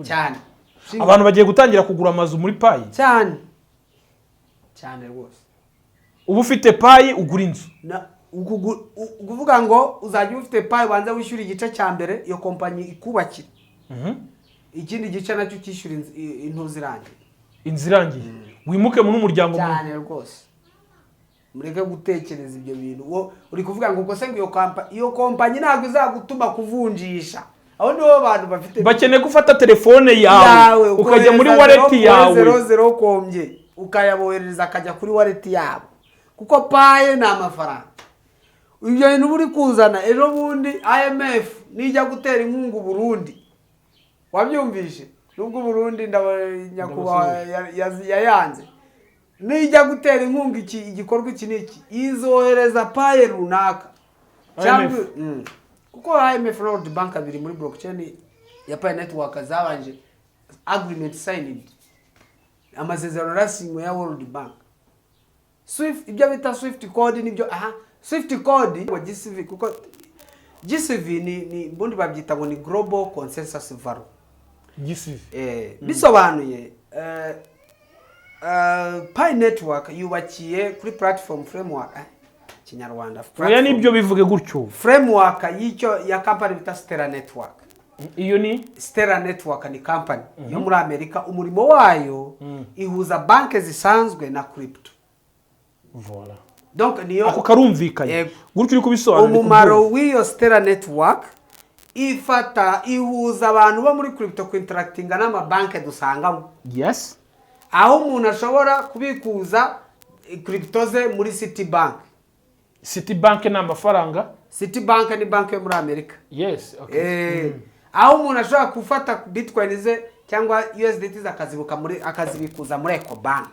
cyane abantu bagiye gutangira kugura amazu muri payi cyane rwose. Ubu ufite payi ugura inzu kuvuga ngo uzajya ufite payi wanza wishyura igice cya mbere iyo kompanyi ikubakira ikindi gice nacyo cyishyura inzu irangiye wimuke mu n'umuryango cyane rwose. Mureke gutekereza ibyo bintu uri kuvuga ngo se ngo iyo kompanyi ntabwo izagutuma kuvunjisha. Aho niho abantu bafite bakeneye gufata telefone yawe ukajya muri wallet yawe 00 kombye ukayabohereza akajya kuri wallet yabo kuko paye na amafaranga. Ibyo bintu buri kuzana ejo bundi IMF nijya gutera inkungu Burundi wabyumvishe nubwo Burundi nyakuba yayanze nijya gutera inkungu igikorwa iki niki izohereza paye runaka cyangwa kuko IMF na World Bank biri muri blockchain ya Pi Network zabanje agreement signed amasezerano rasinywe ya World Bank. Swift ibyo bita Swift code nibyo Swift code wa GCV kuko GCV ni bundi babyita ngo ni Global Consensus Value. GCV bisobanuye Pi Network yubakiye kuri platform framework Kinyarwanda. Oya nibyo bivuge gutyo. Framework y'icyo ya company bita Stellar Network. Iyo ni Stellar Network ni company yo muri Amerika. Umurimo wayo ihuza banke zisanzwe na crypto. Voilà. Donc niyo ako karumvikanye. Gutyo uri kubisobanura. Umumaro w'iyo Stellar Network ihuza abantu bo muri crypto ku interactinga n'ama banke dusangamo. Yes. Aho umuntu ashobora kubikuza crypto ze muri Citibank. Citibank na amafaranga. Citibank ni banki yo muri Amerika. Yes, okay. Aho umuntu ashobora gufata Bitcoin ze cyangwa USDT akazibikuza muri Ecobank.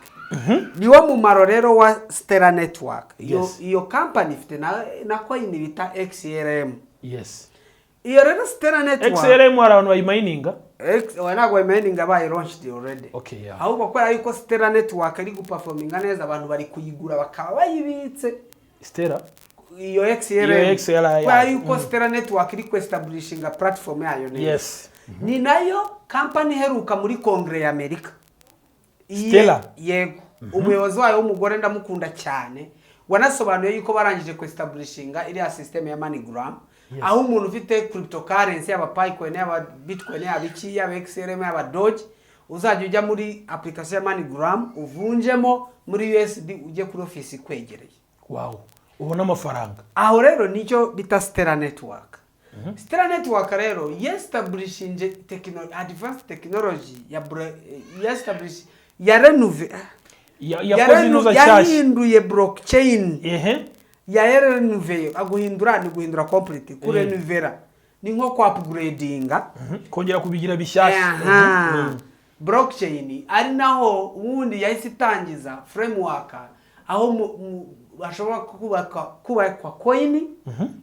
Niwo mumaro rero wa Stellar Network. Iyo company ifite na coin bita XRM. Yes. Iyo rero Stellar Network XRM hari abantu bayimayininga. Ntabwo bayimayininga bayi launched already. Okay, yeah. Ahubwo ko yuko Stellar Network iri guperforminga neza abantu bari kuyigura bakaba bayibitse. Stellar iyo XRM kwa yuko Stellar Network iri establishing platform yayo neza. Yes. Ni nayo company heruka muri Congress ya Amerika. Stellar yego umuyobozi wayo w'umugore ndamukunda cyane wanasobanuye yuko barangije establishing iri system ya MoneyGram. Aho umuntu ufite cryptocurrency yaba Picoin yaba Bitcoin yaba iki yaba XRM yaba Doge uzajya ujya muri application ya MoneyGram uvunjemo muri USD ujye kuri office kwegereye. Wow. Ubona amafaranga. Aho rero nicyo bita Stellar Network. Stellar Network rero establishing advanced technology ya renove yahinduye blockchain. Ya renove aguhindura ni guhindura complete ku renovera ni nko kwa upgradinga kongera kubigira bishyashya. Blockchain ari naho ubundi yahise itangiza framework aho bashobora kubakwa coin.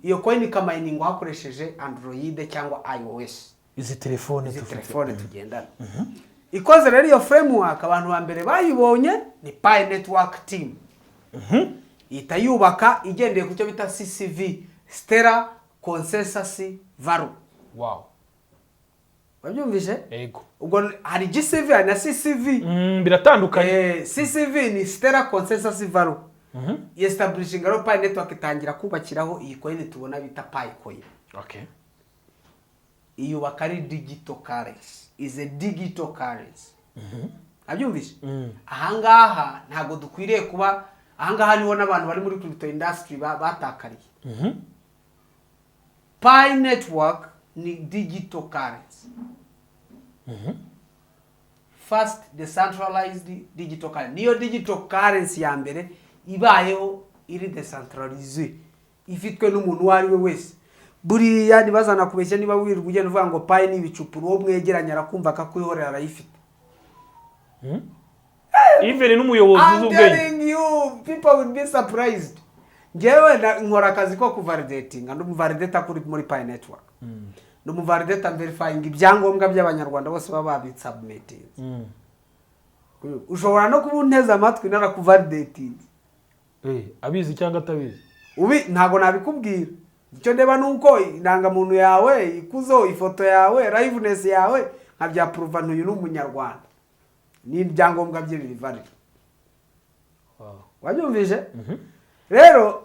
Iyo coin kamayiningwa hakoresheje Android cyangwa iOS. Izi telefone tugendana. Ikoze rero iyo framework abantu ba mbere bayibonye ni Pi Network team. Itayubaka igendeye ku cyo bita CCV Stellar Consensus Value. Wow. Wabyumvise? Yego. Ubwo hari GCV na CCV. Biratandukanye. CCV ni Stellar Consensus Value. Establishing Pi Network itangira kubakiraho iyi coin tubona bita Picoin. Okay. Iyubaka ari digital currency. Is a digital currency. Abyumvise? Ahangaha ntago dukwiriye kuba ahangaha niho n'abantu bari muri crypto industry batakariye. Pi Network ni digital currency. First decentralized digital currency. Niyo digital currency ya mbere ibayeho iri decentralized. Ifitwe n'umuntu wari we wese. Buriya nibazana kubeshya niba wirirwa ugenda uvuga ngo Pi ni ibicupuro wo mwegeranya arakumva akakwihorera arayifite. Even n'umuyobozi uzubwenge. I'm telling you, people will be surprised. Ngewe nkora akazi ko kuvalidating, ndumuvalidata kuri muri Pi Network. Ndumuvalidata verifying ibyangombwa by'abanyarwanda bose baba babitsubmitting. Ushobora no kubunteza amatwi narakuvalidating. Abizi cyangwa atabizi. Ntago nabikubwira. Icyo ndeba nuko indangamuntu yawe ikuzo ifoto yawe liveness yawe nkabya prova ntuyu n'umunyarwanda n'ibyangombwa bye biri valid. Wabyumvise? Rero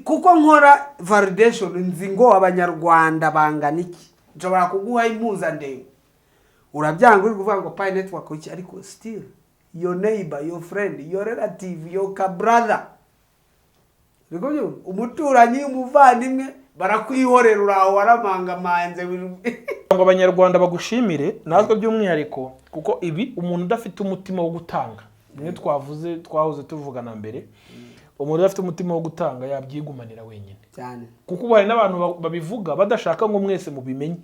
kuko nkora validation nzi ngo abanyarwanda bangana iki, nshobora kuguha impuzandengo urabyanga uri kuvuga ngo Pi Network iki, ariko still your neighbor, your friend, your relative, your brother, umuturanyi, umuvandimwe barakwihorera uraho waramangamanze ngo abanyarwanda bagushimire natwe by'umwihariko, kuko ibi umuntu udafite umutima wo gutanga, nimwe twahoze tuvugana mbere, umuntu udafite umutima wo gutanga yabyigumanira wenyine cyane, kuko hari n'abantu babivuga badashaka ngo mwese mubimenye,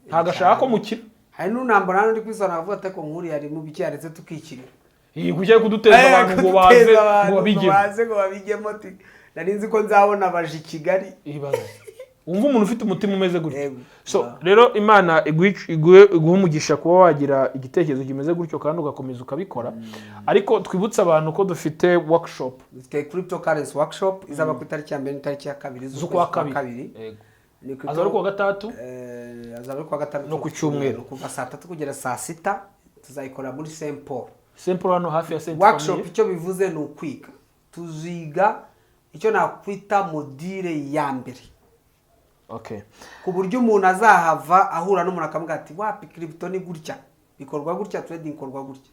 ntago ashaka ko mukira. Hari n'unambara hano ndi kwisana avuga ate ko nkuri yari mu biki yaretse tukikirira, kujya kuduteza abantu ngo baze ngo babigemo, nari nzi ko nzabona abaje Kigali ibaze umva umuntu ufite umutima umeze gutyo. So rero Imana iguhe umugisha kuba wagira igitekerezo kimeze gutyo kandi ugakomeza ukabikora. Ariko twibutsa abantu ko dufite workshop, dufite cryptocurrency workshop izaba ku itariki ya 2 n'itariki ya 2 z'ukwa kabiri. Azaba ku wa gatatu, azaba ku wa gatatu no ku cyumweru kuva saa 3 kugera saa 6. Tuzayikora muri Saint Paul hano hafi ya Saint workshop. Icyo bivuze ni ukwiga, tuziga icyo nakwita modire ya mbere. Okay. Ku buryo umuntu azahava ahura n'umuntu akamubwira ati wapi crypto ni gutya, bikorwa gutya, trading ikorwa gutya.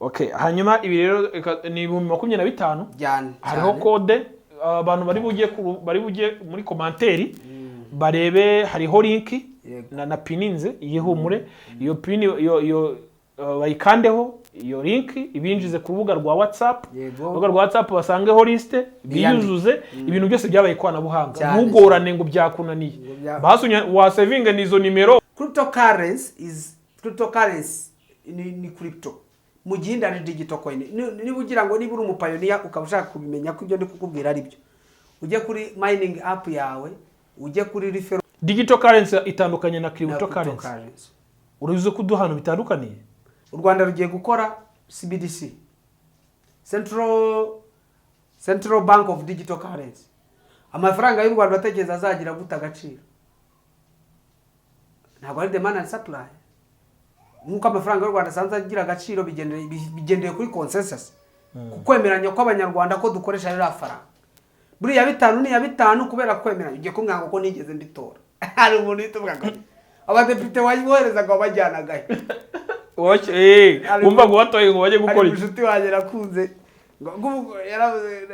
Okay, hanyuma ibi rero ni 25 cyane. Hariho code abantu bari bujye muri komanteri barebe, hariho link na pininze yihumure, iyo pin yo bayikandeho iyo link ibinjize ku rubuga rwa WhatsApp, rubuga rwa WhatsApp basangeho liste biyuzuze ibintu byose byabaye kwanabuhanga, ntugorane ngo byakunaniye basunya wa saving nizo nimero. Cryptocurrency ni crypto mu gihinda ni digital coin. Niba ugira ngo niba uri umupioneer ukabashaka kubimenya ko ibyo ndi kukubwira ari byo, ujye kuri mining app yawe, ujye kuri referral. Digital currency itandukanye na cryptocurrency. Uruzi ko duhano bitandukaniye. U Rwanda rugiye gukora CBDC, Central Bank of Digital Currency. Amafaranga y'u Rwanda batekereza azagira guta agaciro, ntabwo ari demand and supply. Nkuko amafaranga y'u Rwanda sanza agira agaciro bigendeye kuri consensus, kukwemeranya ko abanyarwanda ko dukoresha rero afaranga buri ya 5 ni ya 5 kubera kwemeranya. Ugiye kumwanga ko nigeze nditora hari umuntu yituvuga ngo abadepite wayibohereza ngo bajyana gahe umva ngo watoye ngo baje gukora iki. Inshuti wanjye nakunze ngo yaravuze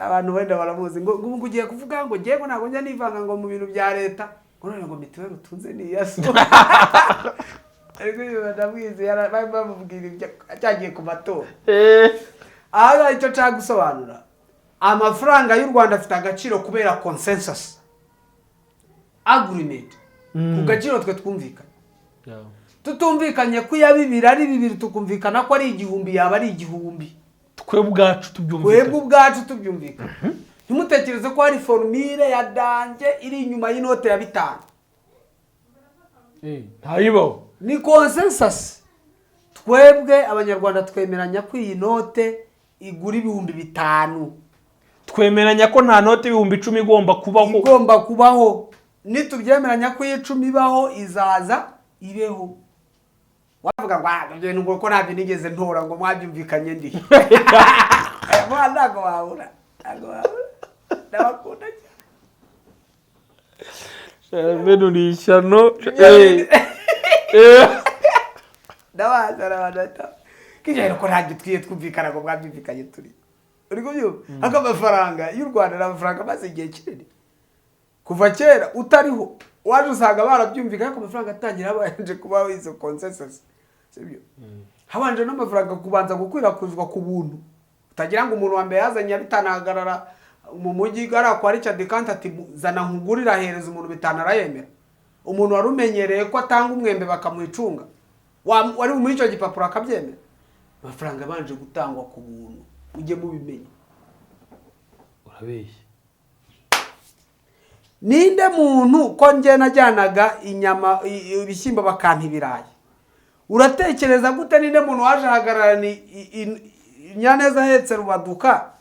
abantu wenda baramuzi ngo ugiye kuvuga ngo ngiye ko ntago njya nivanga ngo mu bintu bya leta, ngo none ngo mitiweli utunze ni yaso ariko iyo ndabwize bamubwira ibyo cyagiye ku matora. Aha icyo cyo gusobanura, amafaranga y'u Rwanda afite agaciro kubera consensus agreement, ku gaciro twe twumvikana. Tutumvikanye ko ya 2 ari 2, tukumvikana ko ari 1000 yaba ari 1000. Twebwe ubwacu tubyumvikana. Ntimutekereze ko hari formule ya danje iri inyuma y'inote ya 5. Ntayibaho. Ni consensus. Twebwe abanyarwanda twemeranya ko iyi note igura 5,000. Twemeranya ko nta note 10,000 igomba kubaho. Nitubyemeranya ko 10 ibaho izaza ibeho. Wavuga ngo ko ntabyo nigeze ntora ngo mwabyumvikanye ndi. Ntago wabura. Ndabakunda cyane. Beno ni ishyano. Ndabazara badata. Kijyero ko ntabyo twiye twumvikana ngo mwabyumvikanye turi. Uri kubyumva? Haka amafaranga y'u Rwanda n'amafaranga maze igihe kinini. Kuva kera utariho waje usanga barabyumvikana ko amafaranga atangira abanje kubaho izo consensus. Sibyo? Habanje n'amafaranga kubanza gukwirakwizwa ku buntu. Utagira ngo umuntu wa mbere yazanye bitanahagarara mu mujyi gara kwa Richard Kant ati zana nkugurira hereza umuntu bitanara yemera. Umuntu warumenyereye ko atanga umwembe bakamuicunga, wari muri icyo gipapuro akabyemera. Amafaranga abanje gutangwa ku buntu, ujye mubimenya. Urabeshye. Ninde muntu ko nge najyanaga inyama ibishyimbo bakampa ibirayi, uratekereza gute ninde muntu waje hagararani Nyaneza hetse Rubaduka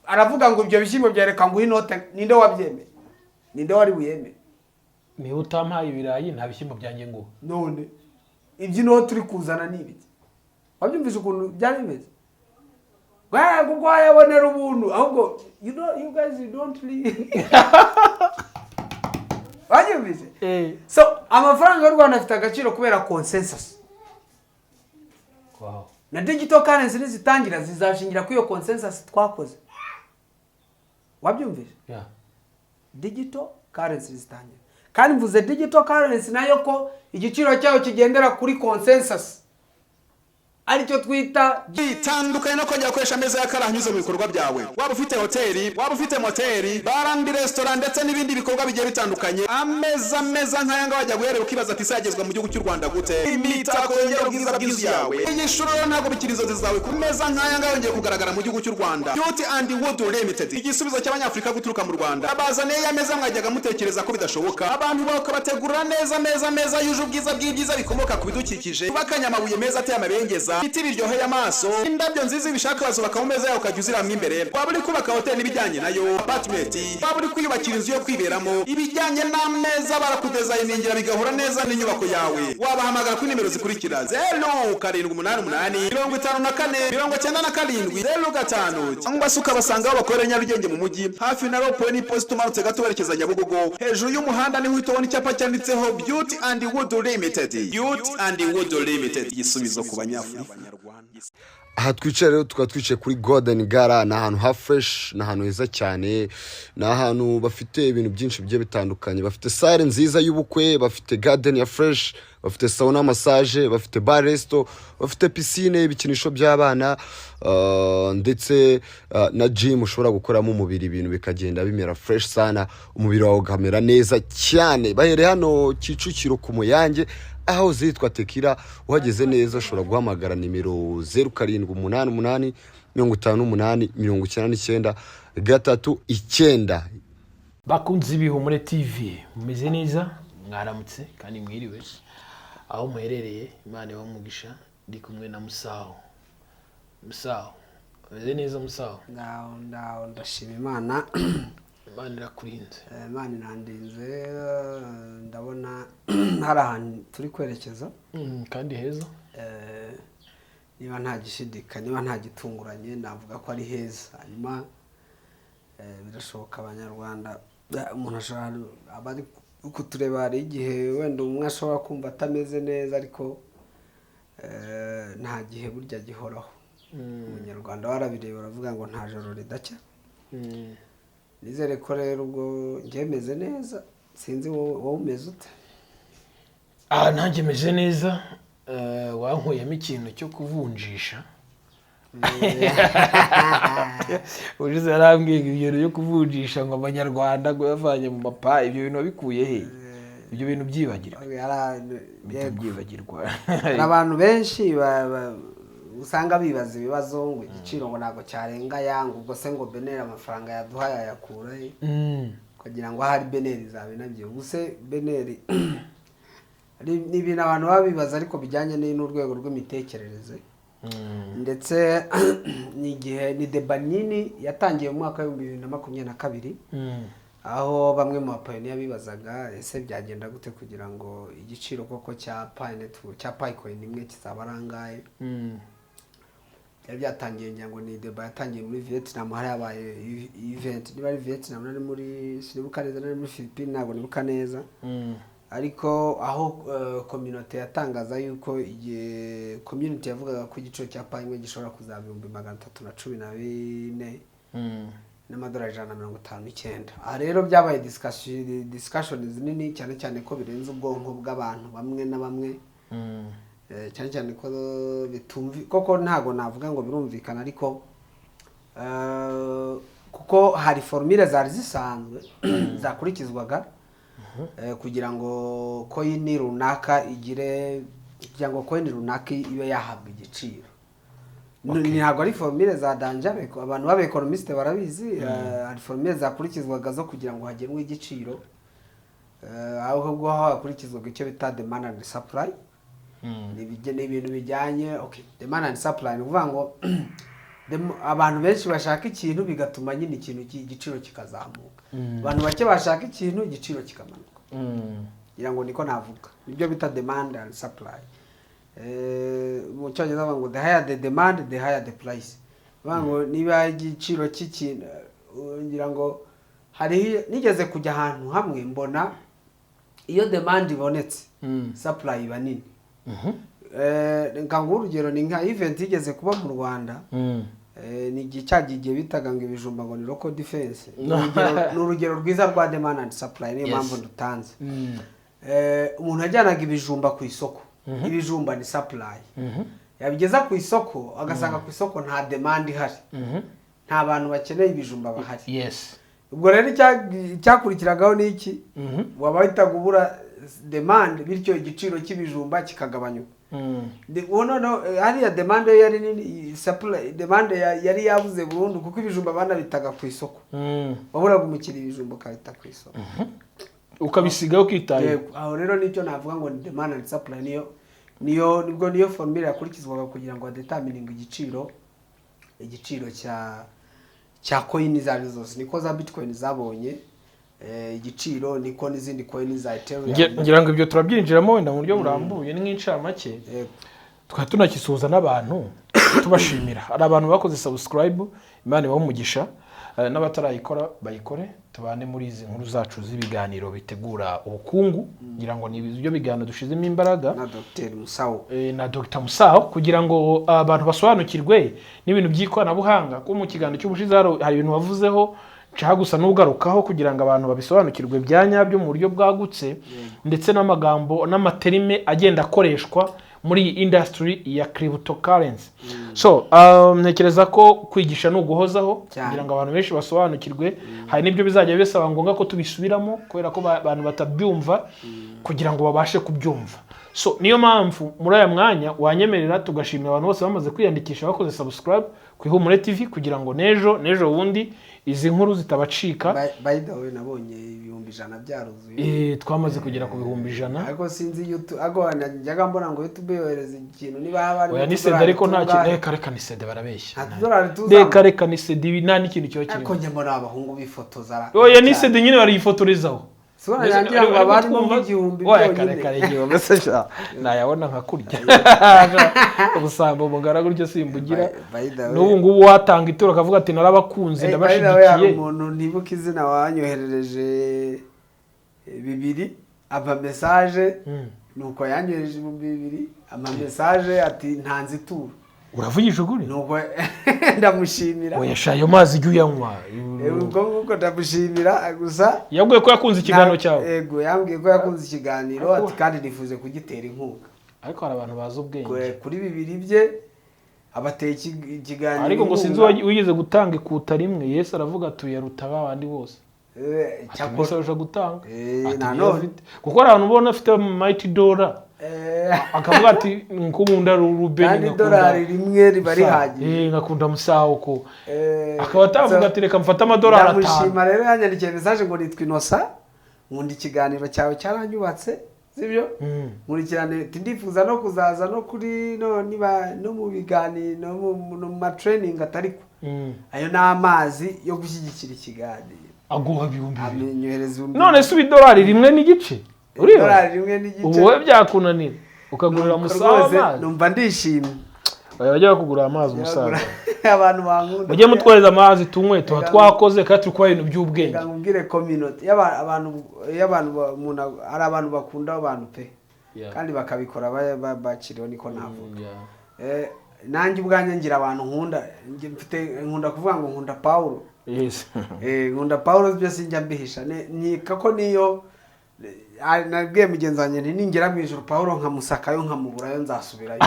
aravuga ngo ibyo bishyimbo byereka ngo inote, ninde wabyemeye? Ninde wari buyemeye? niba utampaye ibirayi nta bishyimbo byanjye ngo none ibyo niho turi kuzana n'ibiki wabyumvise ukuntu byari bimeze kuko wayabonera ubuntu ahubwo you guys you don't live wabyumvise so amafaranga y'u Rwanda afite agaciro kubera consensus na digital currency nizitangira zizashingira kuri iyo consensus twakoze wabyumvise digital currency zitangira kandi mvuze digital currency nayo ko igiciro cyayo kigendera kuri consensus aricyo twita bitandukanye no kongera gukoresha ameza y'akarahanyuze mu bikorwa byawe waba ufite hoteli waba ufite moteri barandi restaurant ndetse n'ibindi bikorwa bigiye bitandukanye ameza nk'aya ngaya wajya guherera ukibaza ati isagezwa mu gihugu cy'u Rwanda gute imitako yongera ubwiza bw'inzu yawe iyi shuro ntabwo bikiri inzozi zawe ku meza nk'aya ngaya yongeye kugaragara mu gihugu cy'u Rwanda Beauty and Wood Limited igisubizo cy'abanyafrika guturuka mu Rwanda abazaniye ameza mwajyaga mutekereza ko bidashoboka abantu bakabategura neza meza yuje ubwiza bw'ibyiza bikomoka ku bidukikije bakanyamabuye meza ateye amabengeza biti biryoheye amaso indabyo nziza ibishaka bazubaka mu meza yawe ukajya uziramo imbere waba uri kubaka hoteli n'ibijyanye nayo apartment waba uri kwiyubakira inzu yo kwiberamo ibijyanye n'ameza barakudezayiningira bigahura neza n'inyubako yawe wabahamagara kuri nimero zikurikira 07885497 cyangwa se ukabasanga aho bakorera Nyarugenge mu mujyi hafi na Ropo n'Iposita umanutse gato werekeza Nyabugogo hejuru y'umuhanda niho uhita ubona icyapa cyanditseho Beauty and Wood Limited Beauty and Wood Limited igisubizo ku banyafurika. Aha twicaye rero tukaba twicaye kuri Golden Gala ni ahantu ha fresh ni ahantu heza cyane ni ahantu bafite ibintu byinshi bigiye bitandukanye bafite salle nziza y'ubukwe bafite garden ya fresh bafite sauna massage bafite bar resto bafite piscine ibikinisho by'abana ndetse na gym ushobora gukoramo umubiri ibintu bikagenda bimera fresh sana umubiri wawe ukamera neza cyane bahere hano Kicukiro ku Muyange aho zitwa Tekira uhageze neza ushobora guhamagara nimero 0788589939 bakunze Ibihumure TV mumeze neza mwaramutse kandi mwiriwe aho muherereye Imana y'umugisha ndi kumwe na Musaho meze neza Musaho ndaho ndashima Imana Imana irakurinze Imana irandinze ndabona hari ahantu turi kwerekeza kandi heza niba nta gishidika niba nta gitunguranye navuga ko ari heza hanyuma birashoboka abanyarwanda umuntu ashobora abari kutureba hari igihe wenda umwe ashobora kumva atameze neza ariko nta gihe burya gihoraho umunyarwanda warabireba baravuga ngo nta joro ridacya nizere ko rero ubwo ngemeze neza sinzi wowe umeze ute nanjye meze neza wankuyemo ikintu cyo kuvunjisha urize arambwiye ibintu byo kuvunjisha ngo abanyarwanda ngo bavanye mu mapa ibyo bintu bikuye he ibyo bintu byibagirwa hari abantu benshi usanga bibaza ibibazo ngo igiciro ngo ntabwo cyarenga yanga ubwo se ngo beneri amafaranga yaduhaye ayakura kugira ngo ahari beneri zabe nabyo ubuse beneri ni ibintu abantu baba bibaza ariko bijyanye n'urwego rw'imitekerereze ndetse ni deba nini yatangiye mu mwaka wa 2022 aho bamwe mu bapayoniya bibazaga ese byagenda gute kugira ngo igiciro koko cya Picoin imwe kizaba arangaye byatangiye ngira ngo ni deba yatangiye muri Vietnam hari abaye event niba ari Vietnam nari muri sinibuka neza nari muri Philippines ntabwo nibuka neza ariko aho community yatangaza yuko community yavugaga ko igiciro cya Picoin gishobora kuzaba 314 n'amadolari 159 aha rero byabaye discussions nini cyane ko birenze ubwonko bw'abantu bamwe na bamwe cyane ko bitumvi koko ntago navuga ngo birumvikana ariko kuko hari formule zari zisanzwe zakurikizwaga kugira ngo coin runaka igire kugira ngo coin runaka ibe yahabwa igiciro ntago ari formule za danje abantu b'abeconomiste barabizi hari formule zakurikizwaga zo kugira ngo hagenwe igiciro ahubwo hakurikizwaga icyo bita demand and supply ni ibintu bijyanye demand and supply ni ukuvuga ngo abantu benshi bashaka ikintu bigatuma nyine ikintu igiciro kikazamuka abantu bake bashaka ikintu igiciro kikamanuka ngira ngo niko navuga nibyo bita demand and supply. Mu cyongereza bavuga ngo the higher the demand the higher the price. Bango niba igiciro cy'ikintu ngira ngo hari nigeze kujya ahantu hamwe mbona iyo demand ibonetse supply iba nini. Nkangu urugero ni nka event igeze kuba mu Rwanda ni gicagiye bitaga ngo ibijumba ngo ni local defense. N'urugero rwiza rwa demand and supply niyo mpamvu dutanze. Umuntu ajyanaga ibijumba ku isoko, ibijumba ni supply. Yabigeza ku isoko agasanga ku isoko nta demand ihari, nta bantu bakeneye ibijumba bahari. Yes. Ubwo rero cyakurikiragaho n'iki wabahita gubura demand bityo igiciro cy'ibijumba kikagabanyuka. No hariya demand yari nini, supply demand yari yabuze burundu kuko ibijumba bana bitaga ku isoko. Waburaga umukiri ibijumba karita ku isoko. Ukabisigaho kwitaye. Aho rero nicyo navuga ngo demand and supply niyo formula yakurikizwaga kugira ngo determining igiciro cya coin zari zose. Niko za Bitcoin zabonye igiciro, niko n'izindi coin za Ethereum. Ngira ngo ibyo turabyinjiramo wenda mu buryo burambuye ni nk'incamake. Twari tunakisuhuza n'abantu tubashimira. Hari abantu bakoze subscribe, Imana ibahe umugisha, n'abatarayikora bayikore. Tubane muri izi nkuru zacu z'ibiganiro bitegura ubukungu. Ngira ngo ni ibyo biganiro dushizemo imbaraga na Dr. Musaho kugira ngo abantu basobanukirwe n'ibintu by'ikoranabuhanga. Ko mu kiganiro cy'ubushize hari ibintu wavuzeho nshaka gusa n'ugarukaho kugira ngo abantu babisobanukirwe byanyabyo mu buryo bwagutse, ndetse n'amagambo n'amaterime agenda akoreshwa muri iyi industry ya cryptocurrency. So ntekereza ko kwigisha no guhozaho kugira ngo abantu benshi basobanukirwe. Hari nibyo bizajya bisaba ngombwa ko tubisubiramo kubera ko abantu batabyumva kugira ngo babashe kubyumva. So niyo mpamvu muri aya mwanya wanyemerera tugashimira abantu bose bamaze kwiyandikisha bakoze subscribe ku Ihumure TV kugira ngo nejo wundi izi nkuru zitabacika. By the way nabonye 100,000 byaruzuye. Twamaze kugera ku 100,000. Ariko sinzi YouTube njyaga mbona ngo YouTube yohereza ikintu niba habari. Oya ni sede ariko nta kintu reka ni sede barabeshya. Reka ni sede nta n'ikintu cyo kirimo. Ariko njye mbona abahungu bifotoza. Oya ni sede nyine bariyifotorezaho. Sura yangira ngo abari mu igihumbi byonyine. Nayabona nka kurya. Ubusambo umugara gutyo simbugira. N'ubu ngubu watanga ituro akavuga ati narabakunze ndabashigikiye. Umuntu ntibuka izina wanyoherereje 2 aba message nuko yanyohereje 2 ama message ati ntanze ituro. Uravugisha ukuri? Nuko ndamushimira. Oya shayo mazi ijya uyanywa. Ubwo ndamushimira gusa yabwiye ko yakunze ikiganiro cyawe. Yego yambwiye ko yakunze ikiganiro ati kandi nifuze kugitera inkunga. Ariko hari abantu bazi ubwenge. Kuri 2 bye abateye ikiganiro. Ariko ngo sinzi wigeze gutanga ikuta rimwe. Yesu aravuga ati yaruta abandi bose. Cyakora gutanga. Kuko abantu ubona afite mighty dollar. Akavuga ati nk'ubunda Rubeni kandi dolari rimwe riba rihagiye. Ngakunda Musaho ko. Akaba atavuga ati reka mfata amadolari 5. Ndamushima rero yanyandikiye message ngo nitwa Innocent. Nkunda ikiganiro cyawe cyaranyubatse. Sibyo? Nkurikirane tindifuza no kuzaza no kuri niba no mu biganiro no mu ma training atariko. Ayo n'amazi yo gushyigikira ikiganiro. Aguha 2,000. Nyohereza none se $1 rimwe n'igice. $1 rimwe n'igice. Ubu byakunanira. Ukagurira Musaho. Numva ndishimye. Bajya kugura amazi Musaho. Abantu bankunda. Mujye mutwereza amazi tunywe twakoze kandi tukwa ibintu by'ubwenge. Ngambwire community y'abantu ari abantu bakunda abantu pe. Kandi bakabikora bakiriho niko navuga. Nanjye ubwanye ngira abantu nkunda kuvuga ngo nkunda Paulo. Yes. Nkunda Paulo byo sinjya mbihisha. Nika ko niyo nabwiye mugenzi wanjye ningera mu ijuru Paulo nkamusakayo nkamuburayo nzasubirayo.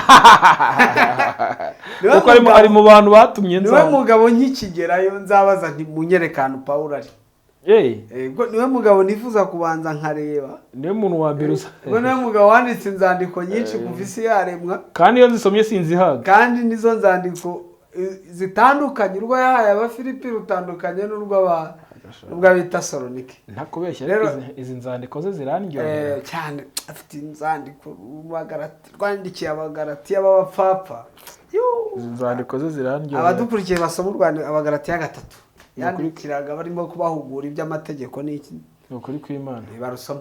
Kuko ari mu bantu batumye niwe mugabo nkikigerayo nzabaza nti munyerekana Paulo ari. Niwe mugabo nifuza kubanza nkareba. Niwe muntu wa mbere usa. Niwe mugabo wanditse inzandiko nyinshi kuva isi yaremwa. Kandi iyo zisomye sinzihaga. Kandi nizo nzandiko zitandukanye urwo yahaye Abafilipi rutandukanye n'urwo bita Salonike. Ntakubeshya rero izi nzandiko ze zirandyohera cyane. Afite inzandiko rwandikiye Abagalatiya b'abapfapfa. Izi nzandiko ze zirandyohera. Abadukurikiye basoma Abagalatiya 3 yandikiraga barimo kubahugura iby'amategeko n'iki. Ukuri kw'Imana. Barusoma.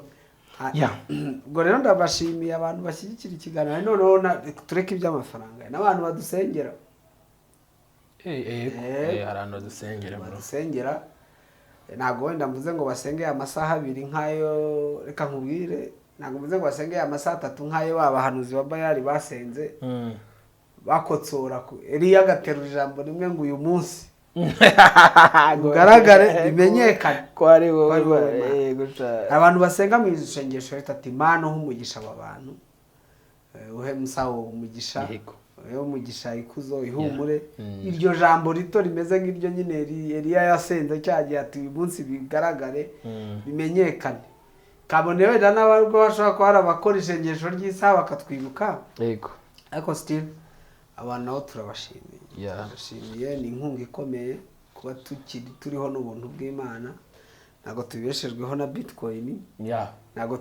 ubwo rero ndabashimiye abantu bashyigikira ikiganiro noneho tureke iby'amafaranga n'abantu badusengera hari abantu badusengera ntabwo wenda mvuze ngo basengeye amasaha 2 nk'ayo reka nkubwire ntabwo mvuze ngo basengeye amasaha 3 nk'ayo babahanuzi ba Bayali basenze bakotsora Eliya agaterura ijambo rimwe ngo uyu munsi ugaragare bimenyekane ko ari wowe abantu basenga mu isengesho ritatu Imana nk'umugisha aba bantu uhe musawo umugisha yo umugisha ikuzo ihumure iryo jambo rito rimeze nk'iryo nyine Eliya yasenze cyagiye ati uyu munsi bigaragare bimenyekane kabone wenda n'abarwo bashaka ko hari abakora isengesho ry'isaha bakatwibuka ariko still abantu nabo turabashimiye turashimiye ni inkunga ikomeye kuba turiho n'ubuntu bw'Imana ntago tubeshejweho na Bitcoin ntago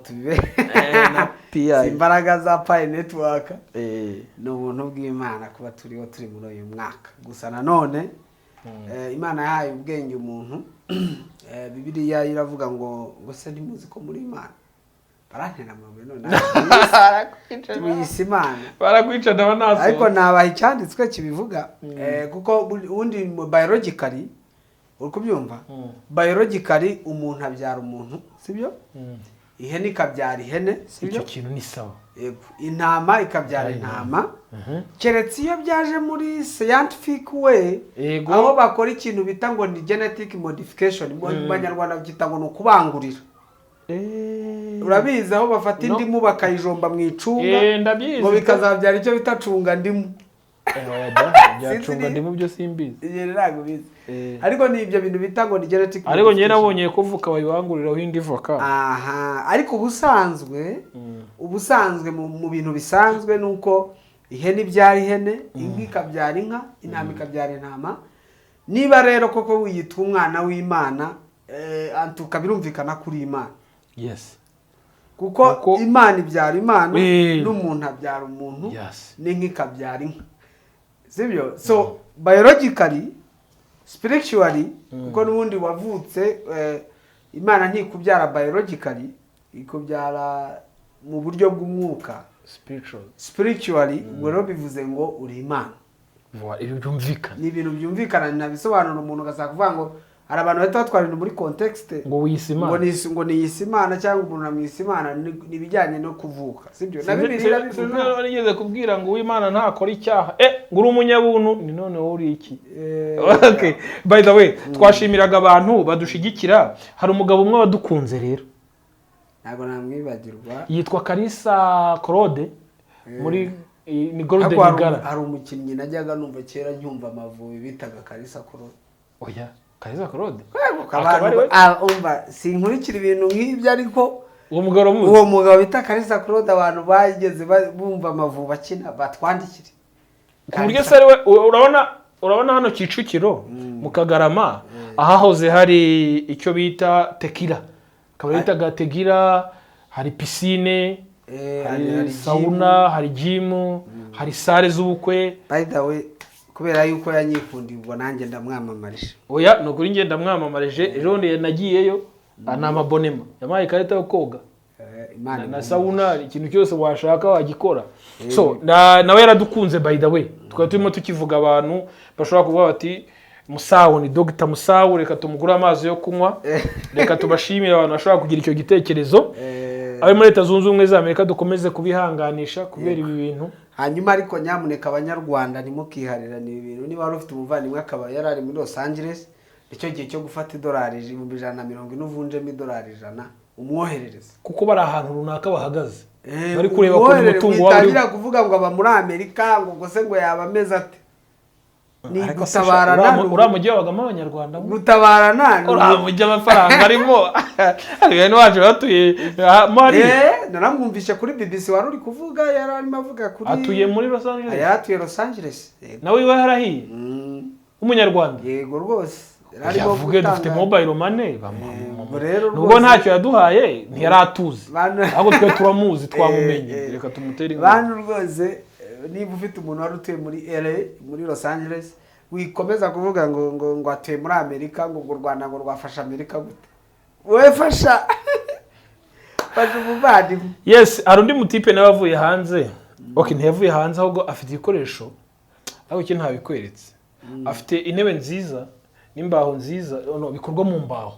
na PI imbaraga za Pi network ni ubuntu bw'Imana kuba turiho turi muri uyu mwaka gusa nanone Imana yahaye ubwenge umuntu Bibiliya iravuga ngo se ntimuzi ko muri Imana barantera amabuye none tuyisimana barakwica ndabanaso ariko nabaha icyanditswe kibivuga kuko undi biologically uri kubyumva biologically umuntu abyara umuntu sibyo ihene ikabyara ihene sibyo icyo kintu ni sawa yego intama ikabyara intama keretse iyo byaje muri scientific way aho bakora ikintu bita ngo ni genetic modification mu Banyarwanda byita ngo ukubangurira urabizi aho bafata indimu bakayijomba mu icunga ngo bikazabyara icyo bita cunga ndimu byacunga ndimu byo simbizi ntabwo bizi ariko ni ibyo bintu bita ngo ni genetic ariko nyene nabonye kuvuka bayibanguriraho indi voka ariko ubusanzwe mu bintu bisanzwe nuko ihene ibyara ihene inka ikabyara inka intama ikabyara intama niba rero koko wiyita umwana w'Imana antuka birumvikana kuri Imana kuko Imana ibyara Imana n'umuntu abyara umuntu n'inka ikabyara inka sibyo so biologically spiritually kuko n'ubundi wavutse Imana ntikubyara biologically ikubyara mu buryo bw'umwuka spiritually rero bivuze ngo uri Imana ibi byumvikana ni ibintu byumvikana nabisobanura umuntu gasaka kuvuga ngo hari abantu bahita batwara muri context ngo wisimana ngo ni yisimana cyangwa umuntu namwisimana nibijyanye no kuvuka sibyo na Bibiliya bivuga barigeze kubwira ngo uw'Imana ntakora icyaha ngo uri umunyabuntu ni none wowe uri iki okay by the way twashimiraga abantu badushigikira hari umugabo umwe wadukunze rero ntago namwibagirwa yitwa Kalisa Claude muri ni Golden Gara hari umukinnyi najyaga numva kera nyumva Amavubi bitaga Kalisa Claude oya Kalisa Claude umva sinkurikira ibintu nk'ibyo ariko uwo mugabo bita Kalisa Claude abantu bageze bumva Amavubi akina batwandikire ku buryo se urabona hano Kicukiro mu Kagarama ahahoze hari icyo bita Tekira akaba yitaga Tegira hari piscine hari sauna hari gym hari sale z'ubukwe by the way kubera yuko yanyikundirwa nanjye ndamwamamarije oya no kuri ngenda mwamamarije rero nagiyeyo anamabonema yamaye karita yo koga na sauna ikintu cyose washaka wagikora so nawe yaradukunze by the way tukaba turimo tukivuga abantu bashobora kuvuga bati Musawo ni Dr. Musawo reka tumugura amazi yo kunywa reka tubashimira abantu bashobora kugira icyo gitekerezo abe muri Leta Zunze Ubumwe za Amerika dukomeze kubihanganisha kubera ibi bintu hanyuma ariko nyamuneka abanyarwanda ntimukiharira ni ibintu niba wari ufite umuvandimwe akaba yarari muri Los Angeles icyo gihe cyo gufata $140 uvunjemo $100 umwoherereza kuko bari ahantu runaka bahagaze bari kureba ko umutungo wawe bitangira kuvuga ngo aba muri Amerika ngo gose ngo yaba ameze ate ni gutabarana uramujye wagama abanyarwanda gutabarana uramujye amafaranga arimo ari waje batuye mari naramwumvishe kuri BBC wari uri kuvuga yari arimo avuga kuri atuye muri Los Angeles atuye Los Angeles nawe iwe harahiye umunyarwanda yego rwose yavuge dufite mobile money nubwo ntacyo yaduhaye ntiyaratuze ahubwo twe turamuzi twamumenye reka tumutere bantu rwose niba ufite umuntu wari utuye muri LA muri Los Angeles wikomeza kuvuga ngo atuye muri Amerika ngo u Rwanda ngo rwafasha Amerika gute we fasha fasha umuvandimwe. Yes, hari undi mutipe nawe avuye hanze. Okay, ntiyavuye hanze ahubwo afite ibikoresho. Ariko cyo ntabikweretse. Afite intebe nziza n'imbaho nziza, bikorwa mu mbaho.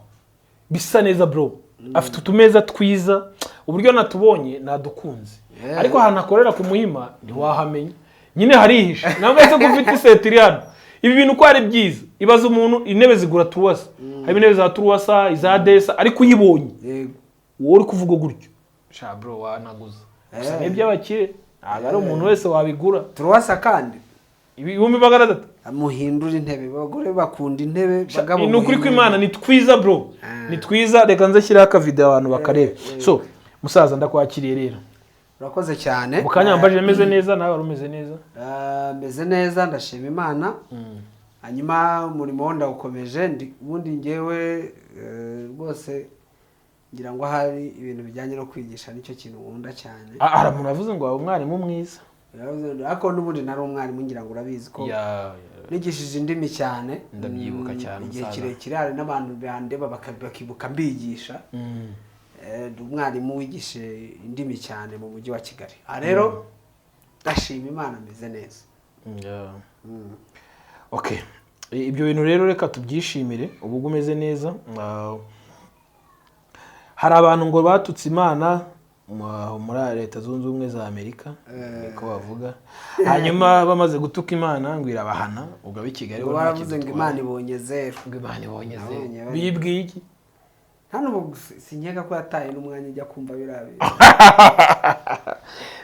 Bisa neza bro. Afite utumeza twiza. Uburyo natubonye nadukunze. Ariko ahantu akorera ku Muhima ntiwahamenya. Nyine harihisha. Nangwa se gufite setiri hano. Ibi bintu ko ari byiza. Ibaza umuntu intebe zigura turuwasa. Hari intebe za turuwasa, iza desa, ariko uyibonye. Yego. Wowe uri kuvuga gutyo. Sha bro wanaguza. Gusa n'ibyo abakire. Ntabwo ari umuntu wese wabigura. Turuwasa kandi. Ibihumbi 600. Amuhindura intebe. Abagore bakunda intebe. Bagabo. Ni ukuri kw'Imana ni twiza bro. Ni twiza reka nze shyiraho akavideo abantu bakareba. So musaza ndakwakiriye rero. Urakoze cyane. Bukanya mbaje meze neza nawe warumeze neza. Meze neza ndashima Imana. Hanyuma umurimo wonda ukomeje ubundi ngewe rwose ngira ngo hari ibintu bijyanye no kwigisha nicyo kintu nkunda cyane. Aramuntu avuze ngo umwarimu mwiza. Ariko n'ubundi nari umwarimu ngira ngo urabizi ko nigishije indimi cyane. Ndabyibuka cyane igihe kirekire hari n'abantu bandeba bakibuka mbigisha. Umwarimu wigishe indimi cyane mu mujyi wa Kigali. Rero ndashima Imana meze neza. Okay. Ibyo bintu rero reka tubyishimire ubu umeze neza. Hari abantu ngo batutse Imana muri Leta Zunze Ubumwe za Amerika niko bavuga. Hanyuma bamaze gutuka Imana ngo irabahana ubwo ab'Ikigali baravuze ngo Imana ibonye zero. Ngo Imana ibonye zero. Bibwiye iki? Hano sinyega ko yataye n'umwanya ujya kumva birabe.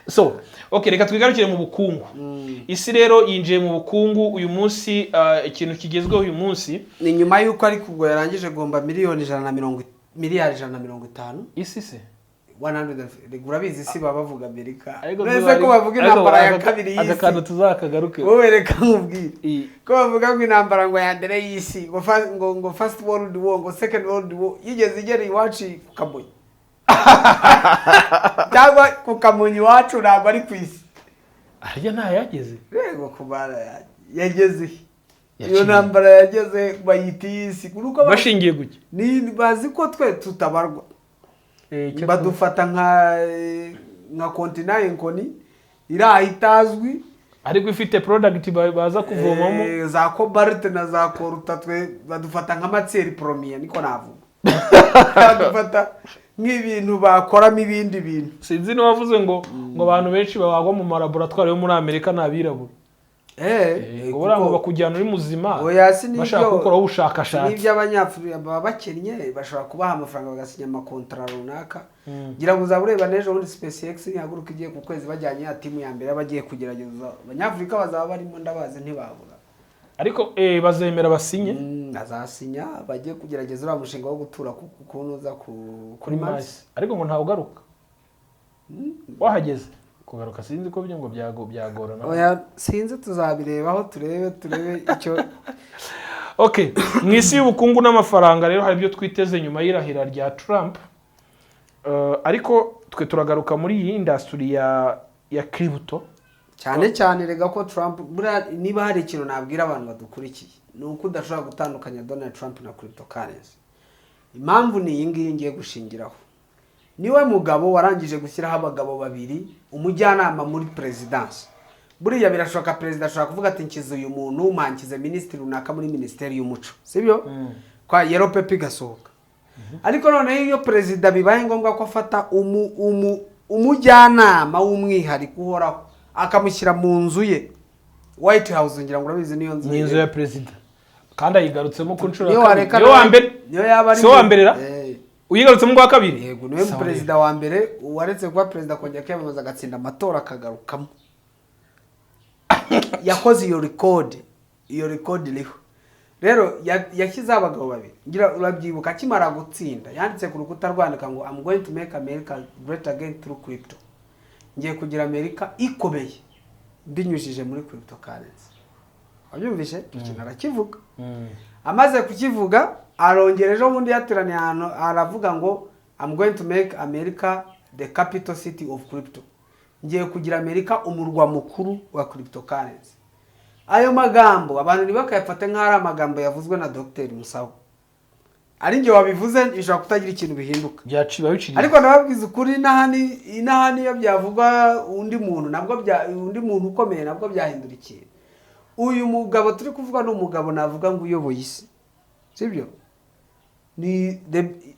So, okay, reka twigarukire mu bukungu. Isi rero yinjiye mu bukungu uyu munsi, ikintu kigezweho uyu munsi ni nyuma yuko ari kubwo yarangije gomba miliyari 150. Isi se 100 regura bizi isi baba bavuga Amerika. Nese ko bavuga intambara ya kabiri y'isi. Agakando tuzakagaruke. Wowe reka nkubwire. Ko bavuga ngo intambara ngo ya mbere y'isi, ngo first world war, ngo second world war, yigeze igera iwacu ku Kamonyi. Cyangwa ku Kamonyi iwacu ntabwo ari ku isi. Arya nta yageze. Rego kubara yageze. Iyo ntambara yageze bayiti isi. Bashingiye guke. Ni bazi ko twe tutabarwa. Badufata nka continent inkoni irahitazwi ariko ifite product baza kuvomamo za cobalt na za koruta, twe badufata nka matière première niko navuga. Badufata nk'ibintu bakoramo ibindi bintu. Sinzi no wavuze ngo abantu benshi babagwa mu laboratoire yo muri Amerika nabirabura. Ngo bakujyana uri muzima bashaka gukora ubushakashatsi. N'ibyo abanyafurika baba bakennye bashobora kubaha amafaranga bagasinya amakontra runaka. Ngira ngo uzabureba nejo muri SpaceX ntihaguruka igiye ku kwezi bajyanye ya timu ya mbere bagiye kugerageza. Abanyafurika bazaba barimo ndabaze ntibabura. Ariko bazemera basinye. Azasinya bagiye kugerageza ura mushinga wo gutura kukunuza kuri Mars. Ariko ngo ntawe ugaruka. Wahageze kugaruka sinzi ko byo ngo byagorana. Oya sinzi tuzabirebaho turebe icyo. Okay, mwisi y'ubukungu n'amafaranga rero hari byo twiteze nyuma y'irahira rya Trump. Ariko twe turagaruka muri iyi industry ya crypto. Cyane rega ko Trump niba hari ikintu nabwira abantu badukurikiye nuko udashobora gutandukanya Donald Trump na cryptocurrency. Impamvu ni iyi ngiyi ngiye gushingiraho. Niwe mugabo warangije gushyiraho abagabo babiri umujyanama muri presidence. Buriya birashoka president ashobora kuvuga ati nkize uyu muntu mankize ministry runaka muri ministeri y'umuco, sibyo? Kwa Yellow Paper gasohoka. Ariko none iyo president bibaye ngombwa ko afata umujyanama w'umwihariko uhoraho akamushyira mu nzu ye, White House ngira ngo urabizi niyo nzu. Ni inzu ya president. Kandi ayigarutsemo ku nshuro yo wa mbere. Niyo yaba ari. So wa mbere ra? Uyigarutsemo kwa kabiri. Yego niwe president wa mbere waretse kuba president kongera kwiyamamaza agatsinda amatora akagarukamo. Yakoze iyo record iriho. Rero yashyize abagabo babiri. Ngira urabyibuka akimara gutsinda yanditse ku rukuta rwandika ngo I'm going to make America great again through crypto. Ngiye kugira Amerika ikomeye binyujije muri cryptocurrency. Wabyumvise ikintu arakivuga. Amaze kukivuga arongereje ubundi yateraniye hano aravuga ngo I'm going to make America the capital city of crypto. Ngiye kugira Amerika umurwa mukuru wa cryptocurrency. Ayo magambo abantu nibakayafata nk'ari amagambo yavuzwe na Dr. Musaho. ari njye wabivuze bishobora kutagira ikintu bihinduka byaciba biciriye ariko nababwiza ukuri inahani iyo byavuga undi muntu ukomeye nabwo byahindura ikintu. Uyu mugabo turi kuvuga ni umugabo navuga ngo uyoboye isi, sibyo?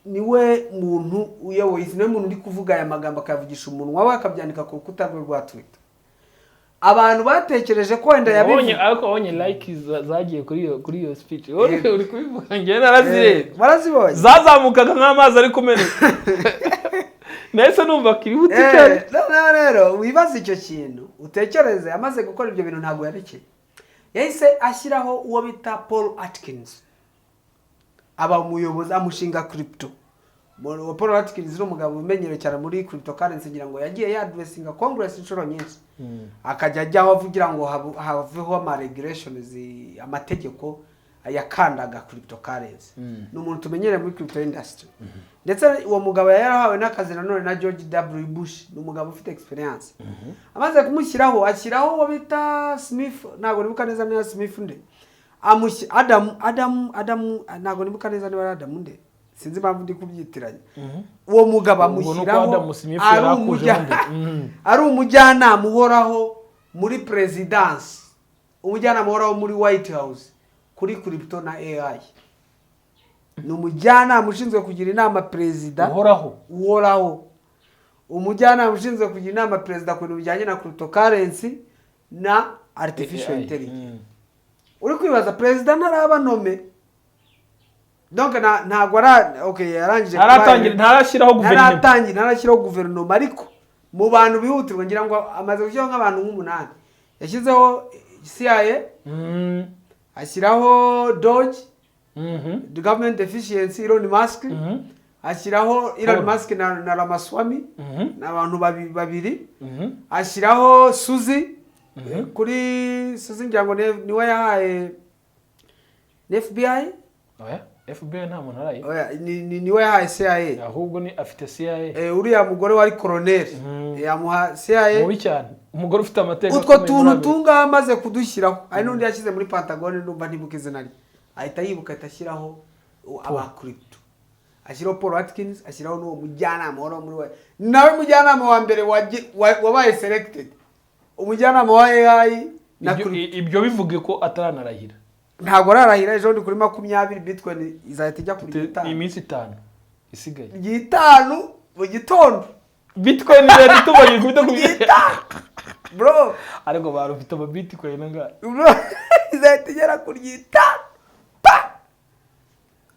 Niwe muntu uyoboye isi, niwe muntu uri kuvuga aya magambo akayavugisha umunwa we akabyandika ku rukuta rwe rwa Twitter. Abantu batekereje ko wenda yabivuze ariko abonye like zagiye kuri iyo speech uri kubivuga ngiye narazire barazibonye zazamukaga nk'amazi ari kumeneka nese numva kiri butikane rero wibaza icyo kintu utekereze amaze gukora ibyo bintu ntago yarekeye yahise ashyiraho uwo bita Paul Atkins aba umuyobozi amushinga crypto. Paul Atkins ni umugabo umenyereye cyane muri cryptocurrency ngira ngo yagiye yadressinga Congress inshuro nyinshi akajya ajyaho avugira ngo haveho ama regulations amategeko yakandaga cryptocurrency. Ni umuntu tumenyereye muri crypto industry. Ndetse uwo mugabo yarahawe n'akazi nanone na George W Bush, ni umugabo ufite experience. Amaze kumushyiraho ashyiraho uwo bita Smith, ntago nibuka neza niba Smith nde Adam ntago nibuka neza niba Adam nde sinzi impamvu ndi kubyitiranya. Uwo mugabo amushyiraho ari umujyanama uhoraho muri presidence, umujyanama uhoraho muri White House kuri crypto na AI. Ni umujyanama ushinzwe kugira inama perezida uhoraho, umujyanama ushinzwe kugira inama perezida ku bintu bijyanye na cryptocurrency na artificial intelligence. Uri kwibaza perezida ntaraba nome, donc ntago yarangije ntarashyiraho guverinoma ariko mu bantu bihutirwa ngira ngo amaze gushyiraho nk'abantu nk'umunani. Yashyizeho CIA, ashyiraho Doge, the government efficiency, Elon Musk, ashyiraho Elon Musk na Ramaswamy n'abantu babiri, ashyiraho Suzy kuri Suzy ngira ngo niwe yahaye FBI. FBI nta muntu arayi. Niwe yahaye CIA. Ahubwo ni afite CIA. Uriya mugore wari colonel yamuha CIA. Mubi cyane. Umugore ufite amateka. Utwo tuntu tunga amaze kudushyiraho. Ari n'undi yashyize muri Pentagon ndumva ntibuke izina rye. Ahita yibuka atashyiraho aba crypto. Ashyiraho Paul Atkins, ashyiraho n'uwo mujyanama wari muri nawe mujyanama wa mbere wabaye selected. Umujyanama wa AI na ibyo bivuge ko ataranarahira. Ntago ararahira ejo ndi kuri 20 Bitcoin izahita ijya kuri 5. Iminsi 5 isigaye. 5 mu gitondo. Bitcoin rero tubanye kubita ku bro. Ariko barufite ama Bitcoin nanga. Bro izahita igera kuri 5.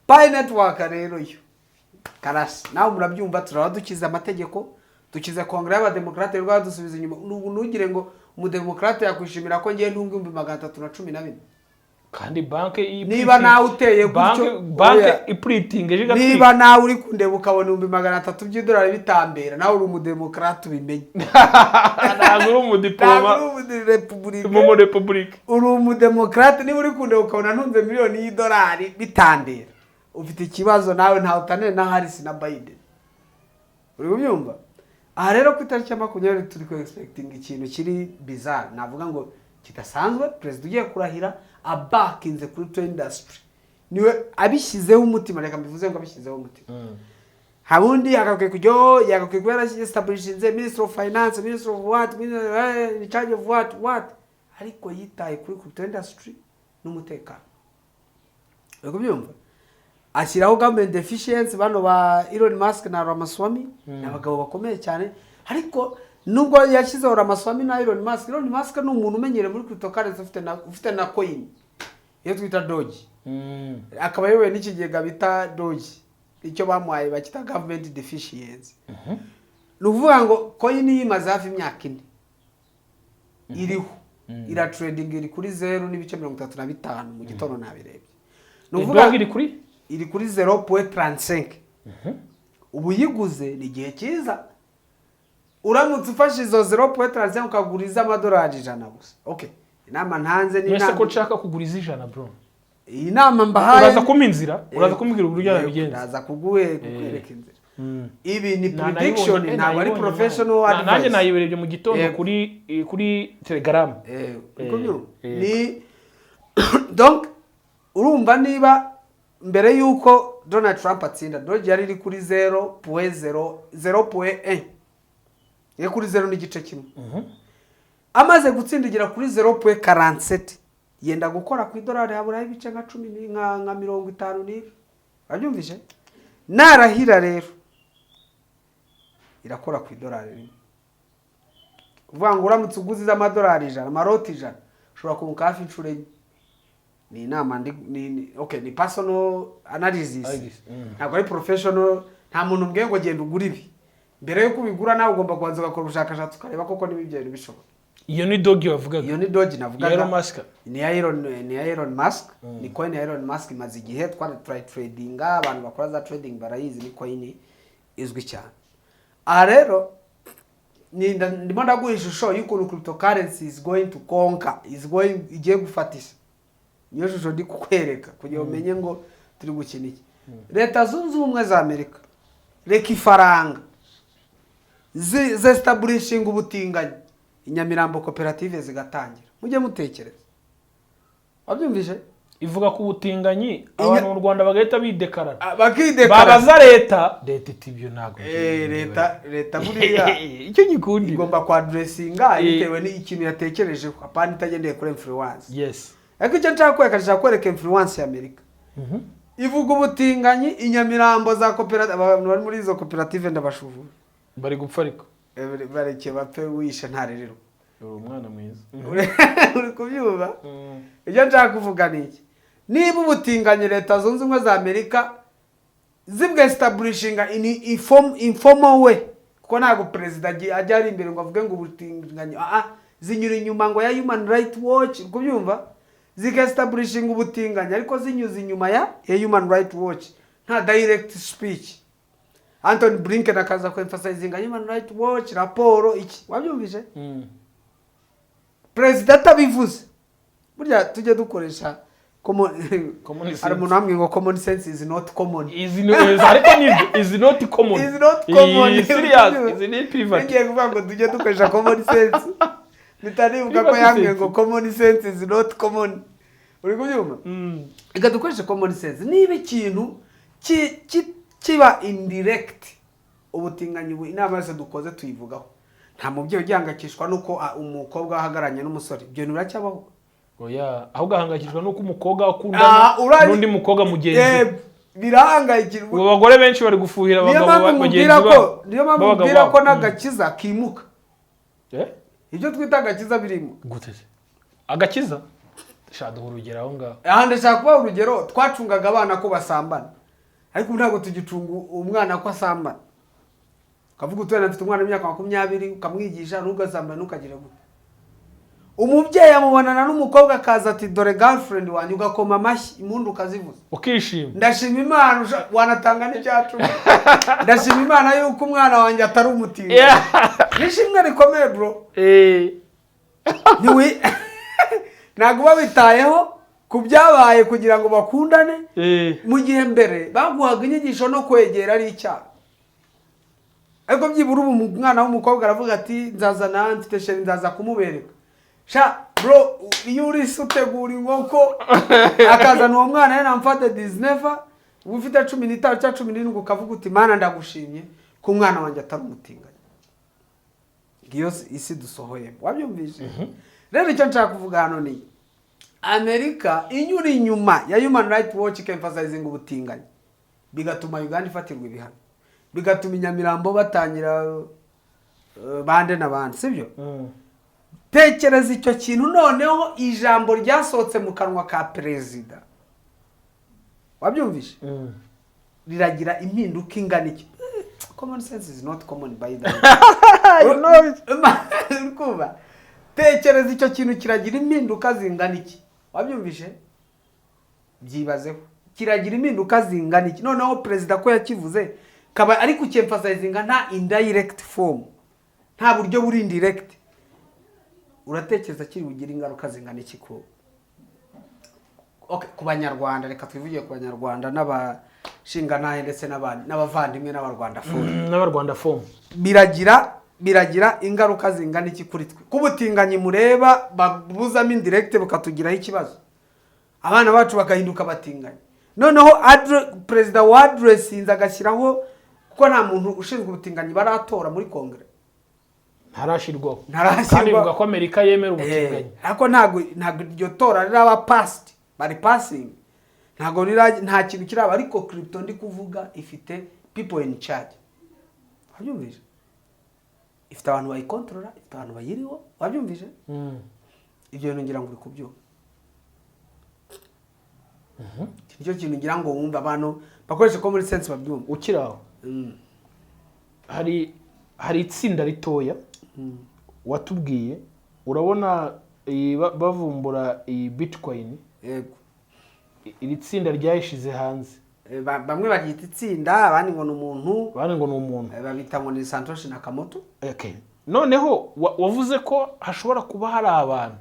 Pi network rero yo. Karasi nawe murabyumva turaba dukiza amategeko, dukiza kongere y'abademokrate rwa dusubiza inyuma. Nugire ngo umudemokrate yakwishimira ko ngiye ntunga 314. Kandi banke niba nawe uteye gutyo banke iprinting eje niba nawe uri kundeba ukabona $300 by'idolari bitambera nawe uri umudemokrate ubimenye. Ntabwo uri umudiploma mu republic. Uri umudemokrate niba uri kundeba ukabona ntunze miliyoni y'idolari bitandera ufite ikibazo nawe nta utanene na Harris na Biden. Uri kubyumva? Aha rero ku itariki ya 20 turi ko expecting ikintu kiri bizarre, navuga ngo kidasanzwe. President ugiye kurahira abakinze crypto industry niwe abishyizeho umutima, reka mbivuze ngo abishyizeho umutima. Habundi yakakwe kujyo yakakwe kwera establishinze Minister of Finance, Minister of what, Minister in charge of what ariko yitaye kuri crypto industry n'umutekano. Rego byumva ashyiraho government efficiency bano ba Elon Musk na Ramaswamy n'abagabo bakomeye cyane. Ariko nubwo yashyizeho Ramaswamy na Elon Musk ni umuntu umenyere muri cryptocurrency ufite na coin iyo twita Doge. Akaba yewe n'ikigega bita Doge icyo bamuhaye bakita government deficiency. Nuvuga ngo coin yimaze hafi imyaka 4 iriho ira trading iri kuri 0.35 mu gitondo nabirebye. Nuvuga iri kuri 0.35. Ubu yiguze ni gihe cyiza. Uramutse ufashe izo 0.35 ukaguriza amadolari 100 gusa. Okay. Inama ntanze ni nese ko nshaka kuguriza 100 bro. Inama mbahaye uraza kuminzira, uraza kumbwira uburyo yabigenza. Uraza kukwereka inzira. Ibi ni prediction ntabwo ari professional advice. Nanjye nayiberebye mu gitondo kuri Telegram. Ni donc urumva niba mbere yuko Donald Trump atsinda Doge yari iri kuri 0.1 ye kuri 0 n'igice kimwe amaze gutsindigira kuri 0.47 yenda gukora ku idolari haburaho ibice nka 10 nka 50 n'ibi babyumvise narahira rero irakora ku idolari rimwe uvuga ngo uramutse uguze z'amadolari 100 amaroti 100 ushobora kunguka hafi inshuro enye ni inama ni personal analysis ntabwo ari professional nta muntu mbwiye ngo genda ugura ibi mbere yo kubigura nawe ugomba kubanza ugakora ubushakashatsi ukareba koko niba ibyo bishoboka iyo ni Doge wavugaga iyo ni Doge navugaga Elon Musk ni Elon Musk ni coin ya Elon Musk imaze igihe twari trading abantu bakora za trading barayizi ni coin izwi cyane rero ndimo ndaguha ishusho y'ukuntu cryptocurrency is going to conquer igiye gufatisha niyo shusho ndi kukwereka kugira umenye ngo turi gukina iki leta zunze ubumwe za Amerika reka ifaranga zestablishing ubutinganyi Inyamirambo koperative zigatangira mujye mutekereza wabyumvise ivuga ku butinganyi abantu mu Rwanda bagahita bidekarara babaza leta itibyo nago leta buriya icyo gikundi igomba kwa dressinga bitewe n'ikintu yatekereje apana itagendeye kuri influence yes ariko icyo nshaka kwereka influence ya Amerika ivuga ubutinganyi Inyamirambo za koperative abantu bari muri izo koperative ndabashuvura bari gupfa ariko bareke bapfe wisha ntarerero umwana mwiza uri kubyuba ibyo nshaka kuvuga niki niba ubutinganye leta zunze ubumwe za Amerika zibwe establishinga informal way kuko ntabwo perezida ajya ari imbere ngo avuge ngo ubutinganye zinyura inyuma ngo ya Human Rights Watch kubyumva zikestablishinga ubutinganye ariko zinyuze inyuma ya Human Rights Watch nta direct speech Anthony Blinken akaza ko emphasizing Human Rights Watch raporo iki wabyumvise president atabivuze burya tujye dukoresha common sense ari umuntu hamwe ngo common sense is not common ariko ni is not common serious is not private ngiye kuvuga ngo tujye dukoresha common sense bitanibuka ko yamwe ngo common sense is not common uri kubyumva ika dukoresha common sense niba ikintu kiba indirect ubutinganyi inama yose dukoze tuyivugaho nta mubyeyi ugihangakishwa nuko umukobwa ahagaranye n'umusore ibyo nuracyabaho oya aho gahangakishwa nuko umukobwa akundana n'undi mukobwa mugenzi birahangayikirwa abagore benshi bari gufuhira abagabo bagenzi babo niyo mpamvu mbwira ko n'agakiza kimuka ibyo twita agakiza birimo gute agakiza shaka urugero aho ngaho ndashaka kuba urugero twacungaga abana ko basambana ariko ntabwo tugicunga umwana ko asambana kavuga utwana afite umwana w'imyaka 20 ukamwigisha ntugasambana ntukagire gute umubyeyi amubonana n'umukobwa akaza ati dore girlfriend wanjye ugakoma amashyi impundu ukazivuza ukishima ndashima Imana wanatanga n'icyacu ndashima Imana yuko umwana wanjye atari umutindi nishimwe rikomeye bro niwe ntabwo babitayeho kubyabaye kugira ngo bakundane mu gihe mbere baguhaga inyigisho no kwegera ari icyaha ariko byibura ubu umwana w'umukobwa aravuga ati nzazana mfite sheri nzaza kumubereka sha bro iyo uri sutegura inkoko akazana uwo mwana yana mfate Disneyfa ufite 15 cyangwa 17 ukavuga uti mana ndagushimye ko umwana wanjye atari umutinganya ngiyo isi dusohoye wabyumvise rero icyo nshaka kuvuga hano ni Amerika inyura inyuma ya Human Rights Watch emphasizing ubutinganyi bigatuma Uganda ifatirwa ibihano bigatuma Inyamirambo batangira bande nabandi sibyo tekereza icyo kintu noneho ijambo ryasohotse mu kanwa ka perezida wabyumvishe riragira impinduka ingana iki common sense is not common by the way kuba tekereza icyo kintu kiragira impinduka zingana iki wabyumvishe byibazeho kiragira impinduka zingana iki noneho perezida ko yakivuze kaba ari kucyemphasizinga nta indirect form nta buryo buri indirect uratekereza kiri bugira ingaruka zingana iki ko ku banyarwanda reka twivugiye ku banyarwanda n'abashinganahe ndetse n'abavandimwe n'abarwanda form biragira ingaruka zingana iki kuri twe kubutinganyi mureba babuzamo indirect bukatugiraho ikibazo abana bacu bagahinduka batinganye noneho perezida wa addressinze agashyiraho kuko nta muntu ushinzwe ubutinganyi baratora muri kongere ntarashyirwaho kandi bivuga ko Amerika yemera ubutinganyi ariko ntabwo iryo tora riraba passed bari passing ntabwo nta kintu kiraba ariko crypto ndi kuvuga ifite people in charge wabyumvise ifite abantu bayikontorora ifite abantu bayiriho wabyumvise ibyo bintu ngira ngo uri kubyumva nicyo kintu ngira ngo wumva abantu bakoresha common sense babyumva ukiraho hari itsinda ritoya watubwiye urabona bavumbura iyi bitcoin yego iri tsinda ryayishize hanze bamwe bagita itsinda abandi ngo ni umuntu babita ngo ni Satoshi Nakamoto okay noneho wavuze ko hashobora kuba hari abantu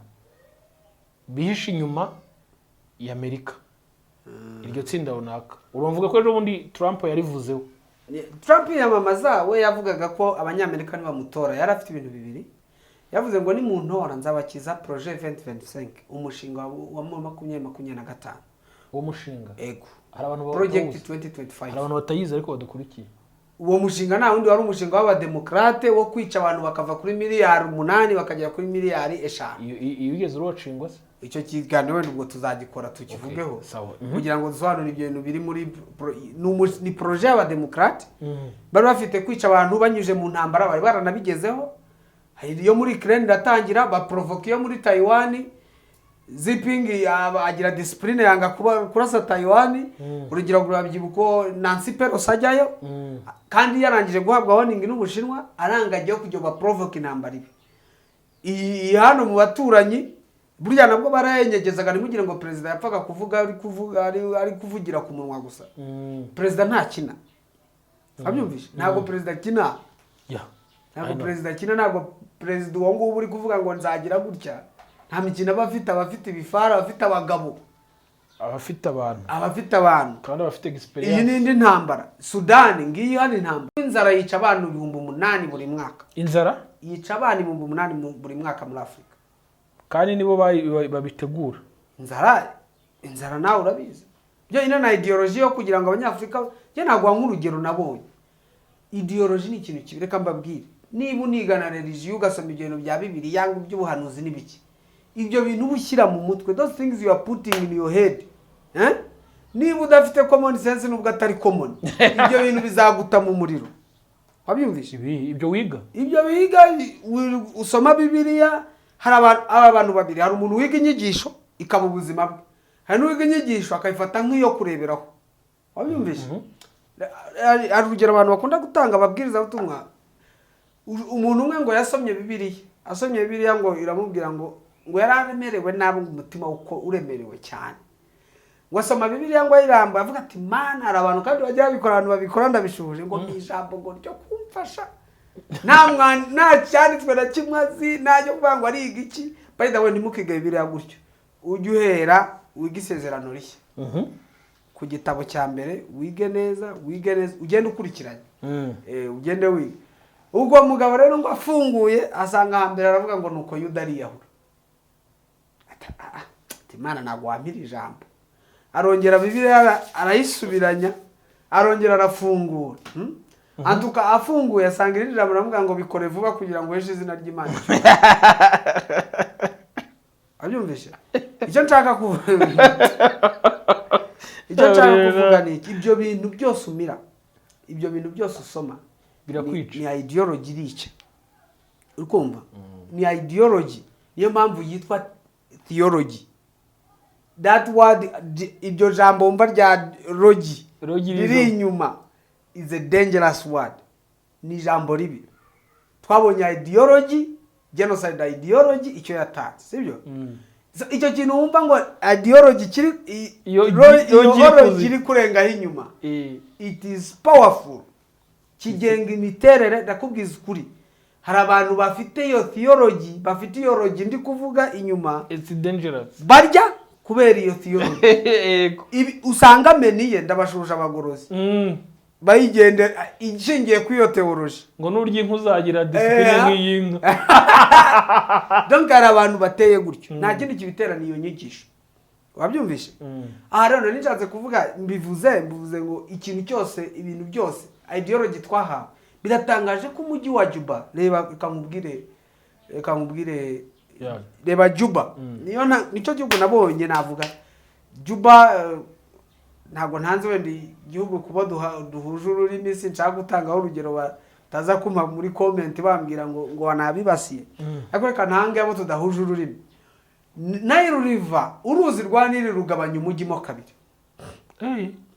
bihishe inyuma ya Amerika iryo tsinda runaka urumvuga ko ejo bundi Trump yarivuzeho Trump yamamaza we yavugaga ko abanyamerika nibamutora yari afite ibintu bibiri yavuze ngo ni mu ntora nzabakiza projet 2025 umushinga wa 2025 uwo mushinga ego hari abantu project 2025 hari abantu batayize ariko badakurikiye uwo mushinga nta wundi wari umushinga w'abademokrate wo kwica abantu bakava kuri miliyari 8 bakagera kuri miliyari 5 iyo ugeze urocingwa se icyo kiganiro wenda ubwo tuzagikora tukivugeho kugira ngo dusobanure ibyo bintu biri muri ni projet y'abademokrate bari bafite kwica abantu banyuje mu ntambara bari baranabigezeho iyo muri Ukraine iratangira baprovoke yo muri Taiwan Ziping agira discipline yanga kurasa Taiwan urugero rwabyibuko Nancy Pelosi ajyayo kandi yarangije guhabwa warning n'Ubushinwa arangagiye kujya baprovoke intambara ibi hano mu baturanyi burya nabwo barayenyegezaga nimugire ngo president yapfaga kuvuga ari kuvugira ku munwa gusa president nta kina abyumvishe ntabwo president kina ntabwo president kina ntabwo president uwo ngubu uri kuvuga ngo nzagira gutya nta mikino abafite ibifara abafite abagabo abafite abantu kandi abafite experience iyi nindi ntambara Sudan ngiyi hano intambara inzara yica abantu 8,000 buri mwaka inzara yica abantu 8,000 buri mwaka muri Afrika kandi nibo babitegura inzara nawe urabizi byo ina na ideology yo kugira ngo abanyafrika je nagwa nk'urugero nabonye ideology ni ikintu kibireka mbabwire niba unigana religion ugasoma ibintu bya Bibiliya yangu by'ubuhanuzi n'ibiki ibyo bintu ubushyira mu mutwe those things you are putting in your head niba udafite common sense nubwo atari common ibyo bintu bizaguta mu muriro wabyumvishe ibyo wiga usoma Bibiliya hari abantu babiri hari umuntu wiga inyigisho ikaba ubuzima bwe hari n'uwiga inyigisho akayifata nk'iyo kureberaho wabyumvishe hari urugero abantu bakunda gutanga ababwiriza butumwa umuntu umwe ngo yasomye Bibiliya ngo iramubwira ngo yararemerewe nabi umutima uko uremerewe cyane ngo asoma Bibiliya ngo ayiramba avuga ati mana hari abantu kandi bajya babikora abantu babikora ndabishuje ngo ni ijambo ngo ryo kumfasha nta cyanditswe na kimwe azi najya kuvuga ngo ariga iki by the way ntimukige Bibiliya gutyo ujye uhera wiga isezerano rishya ku gitabo cya mbere wige neza ugende ukurikiranye ugende wiga ubwo mugabo rero ngo afunguye asanga hambere aravuga ngo nuko Yuda ariyahura ati mana ntabwo wampira ijambo arongera Bibiliya arayisubiranya arongera arafungura antuka afunguye asanga iri jambo aravuga ngo bikore vuba kugira ngo heshe izina ry'Imana abyumvishe icyo nshaka kuvuga ni ibyo bintu byose umira ibyo bintu byose usoma birakwica ni ideology irica ukumva ni ideology niyo mpamvu yitwa theology that word ibyo jambo umva rya logi riri inyuma is a dangerous word ni jambo ribi twabonye ideology genocide ideology icyo yatanze sibyo icyo kintu wumva ngo ideology kiri kiri kurenga inyuma it is powerful kigenga imiterere ndakubwiza ukuri hari abantu bafite iyo theology bafite iyo logi ndi kuvuga inyuma it's dangerous barya kubera iyo theology usanga meniye ndabashusha abagorozi bayigende inshingiye ku iyo theology ngo nurya inka uzagira discipline nk'iyinka donc hari abantu bateye gutyo nta kindi kibitera niyo nyigisho wabyumvishe aha rero nishatse kuvuga mbivuze ngo ikintu cyose ibintu byose ideology twahawe biratangaje ko umujyi wa Juba reba ikamubwire reba Juba nicyo gihugu nabonye navuga Juba ntago ntanze wenda igihugu kuba duhuje ururimi sinshaka gutangaho urugero bataza kuma muri comment bambwira ngo wanabibasiye ariko reka ntange abo tudahuje ururimi Nile River uruzi rwa Nile rugabanya umujyi mo kabiri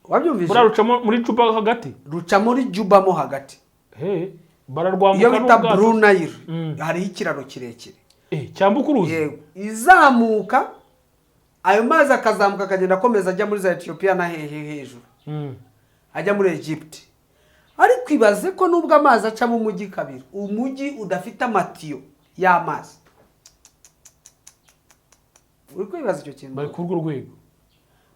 wabyumvise buraruca muri Juba hagati ruca muri Juba mo hagati bararwambuka iyo bita Blue Nile hariho ikiraro kirekire cyambuka uruzi yego izamuka ayo mazi akazamuka akagenda akomeza ajya muri za Ethiopia na hejuru ajya muri Egypt ariko ibaze ko nubwo amazi aca mu mujyi kabiri umujyi udafite amatiyo y'amazi uri kwibaza icyo kintu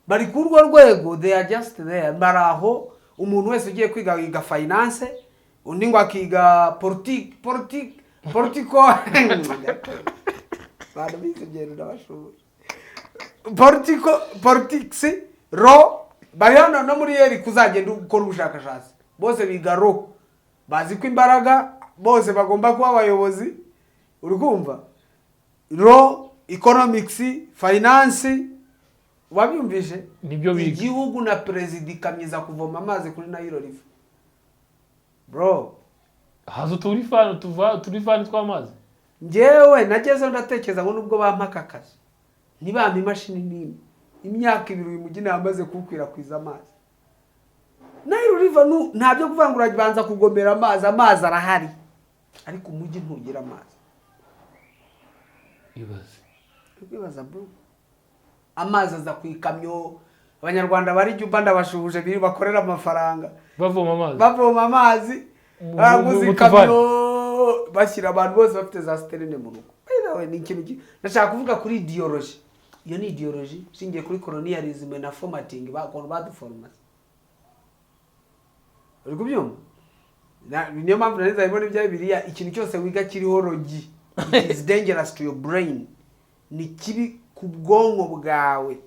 bari kurwo rwego they are just there baraho umuntu wese ugiye kwiga finance undi ngo akiga political bana bizigera ndabashobora politics ro bari hano no muri yeri kuzagenda ukora ubushakashatsi bose biga ro bazi ko imbaraga bose bagomba kuba abayobozi uri kumva ro economics finance wabyumvishe nibyo biga igihugu na president kamyiza kuvoma amazi kuri Nile River bro hazo turi fan tw'amazi njewe nageze ndatekereza ngo nubwo bampaka akazi ntibampa imashini nini imyaka 2 uyu mujyi namaze kukwirakwiza amazi Nile River ntabyo kuvuga ngo urabanza kugomera amazi arahari ariko umujyi ntugira amazi ibaza bro amazi aza kwikamyo abanyarwanda bari Juba ndabashuhuje biri bakorera amafaranga bavoma amazi baguzikamyo bashyira abantu bose bafite za sterine mu rugo nawe ni ikintu nashaka kuvuga kuri ideology iyo ni ideology shingiye kuri colonialism na formatting bakono baduformat uri kubyumva niyo mpamvu neza ibone bya Bibiliya ikintu cyose wiga kiriho rogi it is dangerous to your brain ni kibi ku bwonko bwawe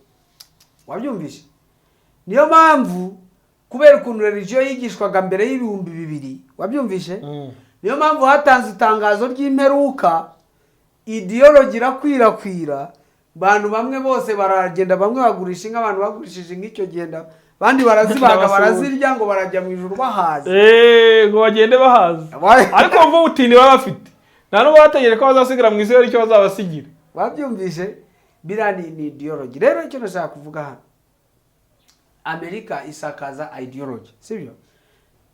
wabyumvishe niyo mpamvu kubera ukuntu religion yigishwaga mbere y'ibihumbi 2000 wabyumvishe niyo mpamvu hatanze itangazo ry'imperuka ideology irakwirakwira bantu bamwe bose baragenda bamwe bagurisha inka abantu bagurishije nk'icyo genda bandi barazibaga barazirya ngo barajya mu ijuru bahaze ngo bagende bahaze ariko mvu utini baba bafite nta no bategere ko bazasigira mu isi y'icyo bazabasigira wabyumvishe birani ni ideology rero icyo nashaka kuvuga hano America isakaza ideology sibyo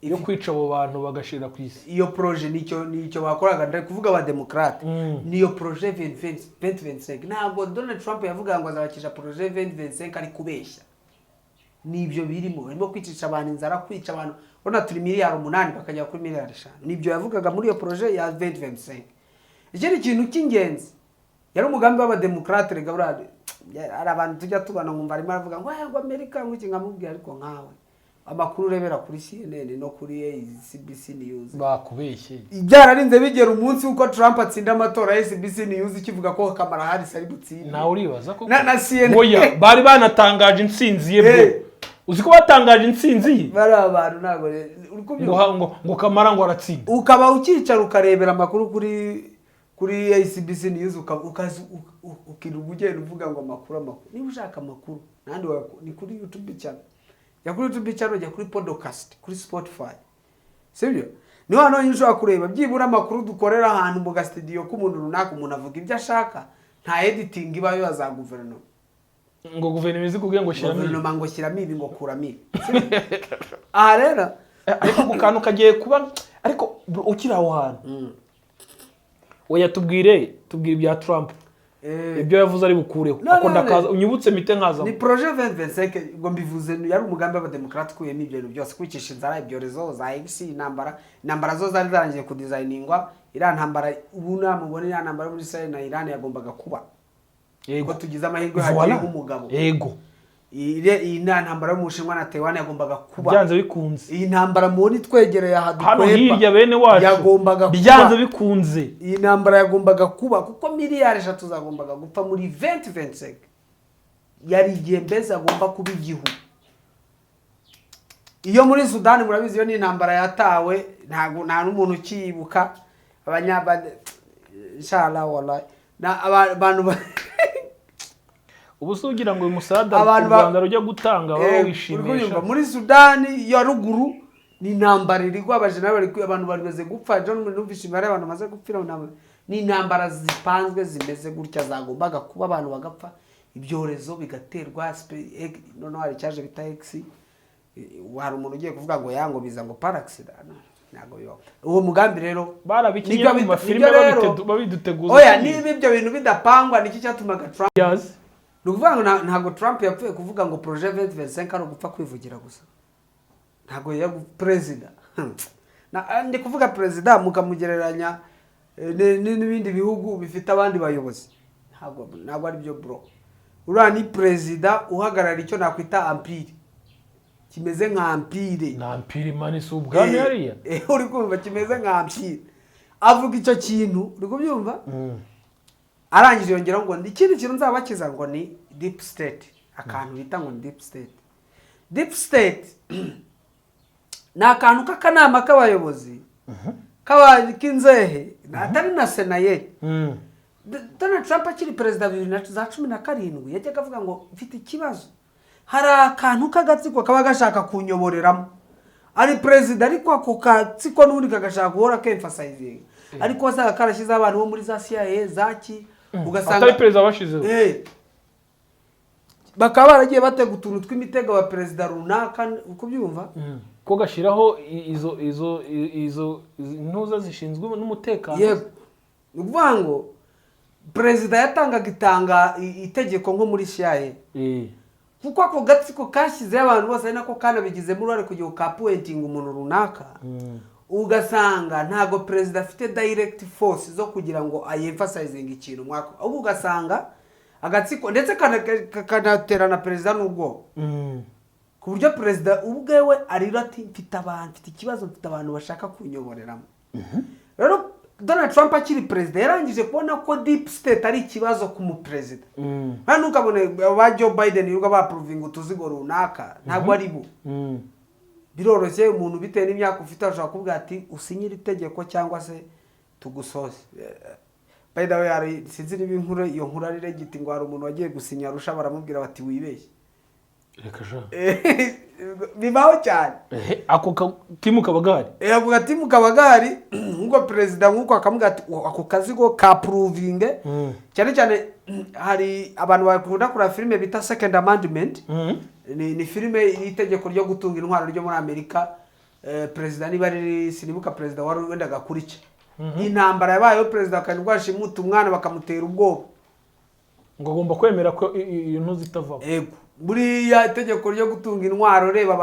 iyo kwica abo bantu bagashira ku isi iyo projet nicyo bakoraga ndari kuvuga aba democrate niyo projet 2025 ntabwo Donald Trump yavuga ngo azabakisha projet 2025 ari kubeshya nibyo birimo barimo kwicisha abantu inzara kwica abantu bona turi miliyari 8 bakajya kuri miliyari 5 nibyo yavugaga muri iyo projet ya 2025 ikindi kintu cy'ingenzi yari umugambi w'abademokrate regaburade ari abantu tujya tubana nkumva arimo aravuga ngo Amerika ngo kingamubwira ariko nkawe amakuru urebera kuri CNN no kuri CBC News bakubeshye byararinze bigera umunsi uko Trump atsinda amatora ya CBC News kivuga ko Kamala Harris ari gutsinda nawe uribaza ko na CNN oya bari banatangaje intsinzi ye bro uziko batangaje intsinzi ye bari abantu ntago ngo Kamala ngo aratsinda ukaba ukicara ukarebera amakuru kuri CBC News ukira ubugenda uvuga ngo amakuru niba ushaka amakuru nandi ni kuri YouTube channel ya kuri YouTube channel ya kuri podcast kuri Spotify sibyo niho hano ushobora kureba byibura amakuru dukorera ahantu mu studio k'umuntu runaka umuntu avuga ibyo ashaka nta editing ibayo za guverinoma ngo guverinoma izi kubwiye ngo shiramo guverinoma ngo shiramo ibi ngo kuramo ibi aha rero ariko gukantu kagiye kuba ariko ukiri aho hantu oya tubwire ibya Trump ibyo yavuze ari bukureho akunda kaza unyibutse mite nkaza ni projet 2025 ngo mbivuze yari umugambi w'abademokrate kuyemo ibyo byose kwicisha inzara ibyorezo za X intambara zo zari zarangiye ku designingwa ira ntambara ubu namubone ya ntambara muri Israel na Iran yagombaga kuba yego tugize amahirwe hagiye umugabo yego iyi ntambara y'umushinwa na Taiwan yagombaga kuba byanze bikunze iyi ntambara muri twegereye hano hirya bene wacu yagombaga kuba byanze bikunze iyi ntambara yagombaga kuba kuko miliyari 3 zagombaga gupfa muri 2025 yari igihe mbese agomba kuba igihu. Iyo muri Sudani murabizi iyo ni intambara yatawe nta n'umuntu ukiyibuka inshallah wallahi na abantu ubu sugira ngo uyu musada u Rwanda rujya gutanga baba wishimisha. Muri Sudani ya ruguru ni intambara irigwa abajenera abantu barimaze gupfa. John numvise imibare abantu maze gupfira ni intambara zipanzwe zimeze gutya zagombaga kuba abantu bagapfa ibyorezo bigaterwa none hari cyaje bita X. Hari umuntu ugiye kuvuga ngo yango biza ngo paraxida nago yo uwo mugambi rero barabikinye mu mafilme babiduteguza. Oya niba ibyo bintu bidapangwa niki cyatumaga Trump nukuvuga ngo ntago Trump yapfuye kuvuga ngo projet 2025 ari gupfa kwivugira gusa. Ntago ya president ndi kuvuga president mukamugereranya n'ibindi bihugu bifite abandi bayobozi. Ntago ari byo bro. Ura ni president uhagarara icyo nakwita empire. Kimeze nka empire. Na empire mani si ubwami hariya. Uri kumva kimeze nka empire. Avuga icyo kintu uri kubyumva? Arangije yongera ngo ikindi kintu nzabakiza ngo ni deep state. Akantu bita ngo deep state. Deep state na akantu k'akanama k'abayobozi k'inzehe atari na senaye. Donald Trump akiri perezida 2017 yajyaga avuga ngo mfite ikibazo. Hari akantu k'agatsiko kaba gashaka kunyoboreramo. Ari perezida ariko ako katsiko n'undi kagashaka guhora kemphasizing. Ariko wasaga karashize abantu bo muri za CIA zaki ugasanga atari perezida bashizeho. Bakaba baragiye batega utuntu tw'imitego wa perezida runaka uko byumva ko gashiraho izo ntuza zishinzwe n'umutekano. Yego. Ukuvuga ngo perezida yatangaga itegeko nko muri CIA. Kuko ako gatsiko kashize abantu bose nako kanabigize muri wari kugiye ukapuenting umuntu runaka. Ugasanga ntago perezida afite direct force zo kugira ngo ayemphasizing ikintu mwako. Ahubwo ugasanga agatsiko ndetse kanaterana perezida n'ubwo. Ku buryo perezida ubwewe arira ati mfite ikibazo mfite abantu bashaka kunyoboreramo. Rero Donald Trump akiri perezida yarangije kubona ko deep state ari ikibazo ku mu perezida. Hano ukabone ba Joe Biden yuko baproving utuzigo runaka ntabwo ari bo. Biroroshye umuntu bitewe n'imyaka ufite ashaka kuvuga ati usinyira itegeko cyangwa se tugusose. By the way ari sinzi n'ibinkuru iyo nkuru ari regiti ngo hari umuntu wagiye gusinya rusha baramubwira bati wibeshye. Reka sha. Bibaho cyane. Ako timu kabagari. Ako gatimu kabagari nkuko president nkuko akamuga ati ako kazigo ka proving cyane cyane hari abantu bakunda kura filme bita Second Amendment. Ni filme itegeko ryo gutunga intwaro ryo muri Amerika. President niba ari sinibuka president wari wendaga kurica. Intambara yabayeho president akandwasha imuta umwana bakamutera ubwoba. Ngo agomba kwemera ko iyo ntuzi itavamo. Ego. Buriya itegeko ryo gutunga intwaro reba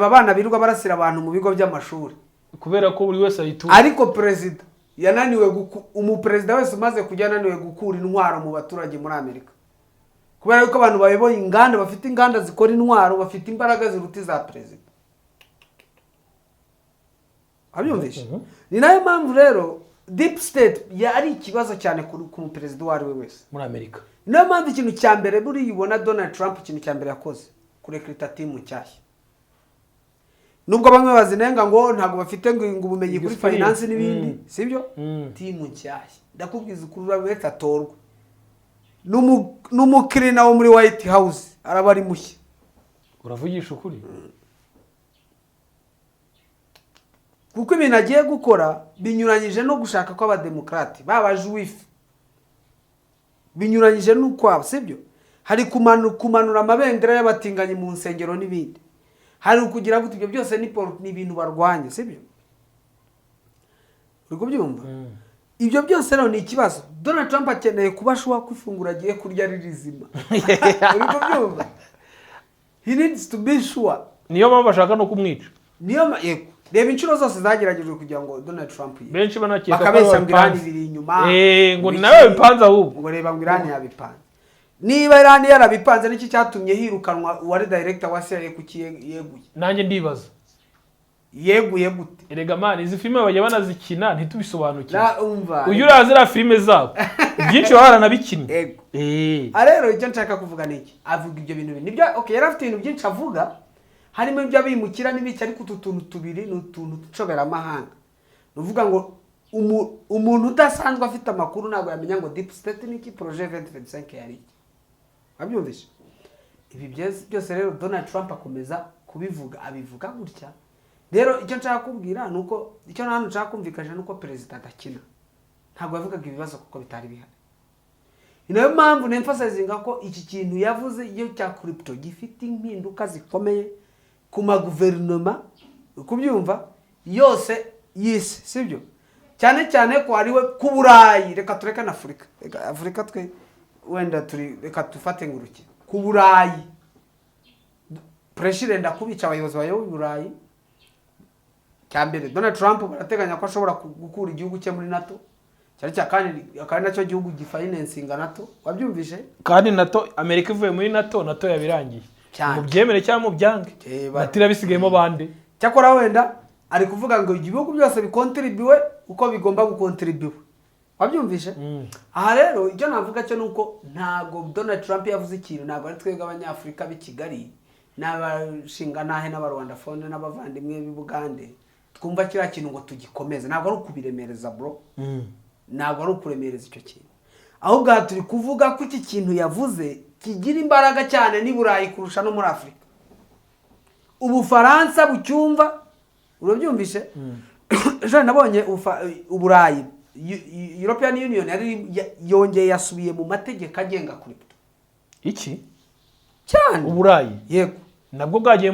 abana birirwa barasira abantu mu bigo by'amashuri kubera ko buri wese ayitura. Ariko president yananiwe umupresident wese umaze kujya yananiwe gukura intwaro mu baturage muri Amerika. Kubera yuko abantu bayoboye inganda bafite inganda zikora intwaro bafite imbaraga ziruta za president. Abyumvishe. Ni nayo mpamvu rero deep state yari ikibazo cyane ku mu president wari we wese muri Amerika. Niyo mpamvu ikintu cya mbere buri yibona Donald Trump ikintu cya mbere yakoze kurekrita timu nshyashya. Nubwo bamwe bazinenga ngo ntago bafite ngo ubumenyi kuri finance n'ibindi sibyo timu nshyashya ndakubwiza ukurura wese atorwa n'umukirina wo muri White House araba ari mushya. Uravugisha ukuri. Kuko ibintu agiye gukora binyuranyije no gushaka kw'abademokrati babajuifu binyuranyije n'ukwabo sibyo. Hari kumanura amabendera y'abatinganyi mu nsengero n'ibindi. Hari ukugira ngo ibyo byose ni ibintu barwanye sibyo. Uri kubyumva? Ibyo byose rero ni ikibazo. Donald Trump akeneye kubashwa kwifungura agiye kurya ari rizima. Uri kubyumva? He needs to be sure. Niyo mpamvu bashaka no kumwica. Niyo yego. Reba inshuro zose zageragejwe kugira ngo Donald Trump benshi banakeka bakabeshya ngo Iran biri inyuma. Ngo nawe bipanze ahubwo. Ngo reba ngo Iran yabipanze. Niba Iran yarabipanze n'iki cyatumye hirukanwa uwari director wa CIA kuki yeguye. Nanjye ndibaza. Yeguye gute? Erega man izi filme bajya banazikina ntitubisobanukira. Umva. Uyu urazira filme zabo. byinshi baranabikinnye Yego. Rero icyo nshaka kuvuga ni iki avuga ibyo bintu nibyo okay yari afite ibintu byinshi avuga harimo ibyo abimukira n'ibiki ariko utu tuntu tubiri ni utuntu ducoberamahanga nuvuga ngo umuntu udasanzwe afite amakuru ntabwo yamenya ngo deep state niki projet 2025 yari iki abyumvishe ibi byose rero Donald Trump akomeza kubivuga abivuga gutya rero icyo nshaka kubwira nuko icyo nanone nshaka kumvikana nuko president adakina ntabwo yavugaga ibibazo kuko bitari bihari inayo mpamvu nemfasazinga ko iki kintu yavuze iyo cya crypto gifite impinduka zikomeye ku maguverinoma kubyumva yose yisi sibyo cyane cyane ko ariwe ku Burayi reka tureka na Afrika twe wenda turi reka tufate nguruke ku Burayi president akubica abayobozi bayo mu Burayi cyambere Donald Trump barateganya ko ashobora gukura igihugu cye muri NATO cyari kandi nacyo gihugu gifinancinga NATO wabyumvishe kandi NATO Amerika ivuye muri NATO yabirangiye mu byemere cyangwa mu byange batira bisigayemo bande cyakora wenda ari kuvuga ngo ibihugu byose bikontribuwe uko bigomba gukontribuwe wabyumvishe aha rero icyo navuga cyo nuko ntago Donald Trump yavuze ikintu ntago ari twebwe abanyafrika b'i Kigali n'abashinga nahe n'abarwanda fonde n'abavandimwe b'i Bugande twumva kira kintu ngo tugikomeze ntago ari kubiremereza bro ntago ari ukuremereza icyo kintu ahubwo turi kuvuga ko iki kintu yavuze kigira imbaraga cyane ni Burayi kurusha no muri Afrika Ubufaransa bucyumva urabyumvishe ejo nabonye Uburayi European Union yongeye yasubiye mu mategeko agenga crypto iki cyane Uburayi yego nabwo bwagiye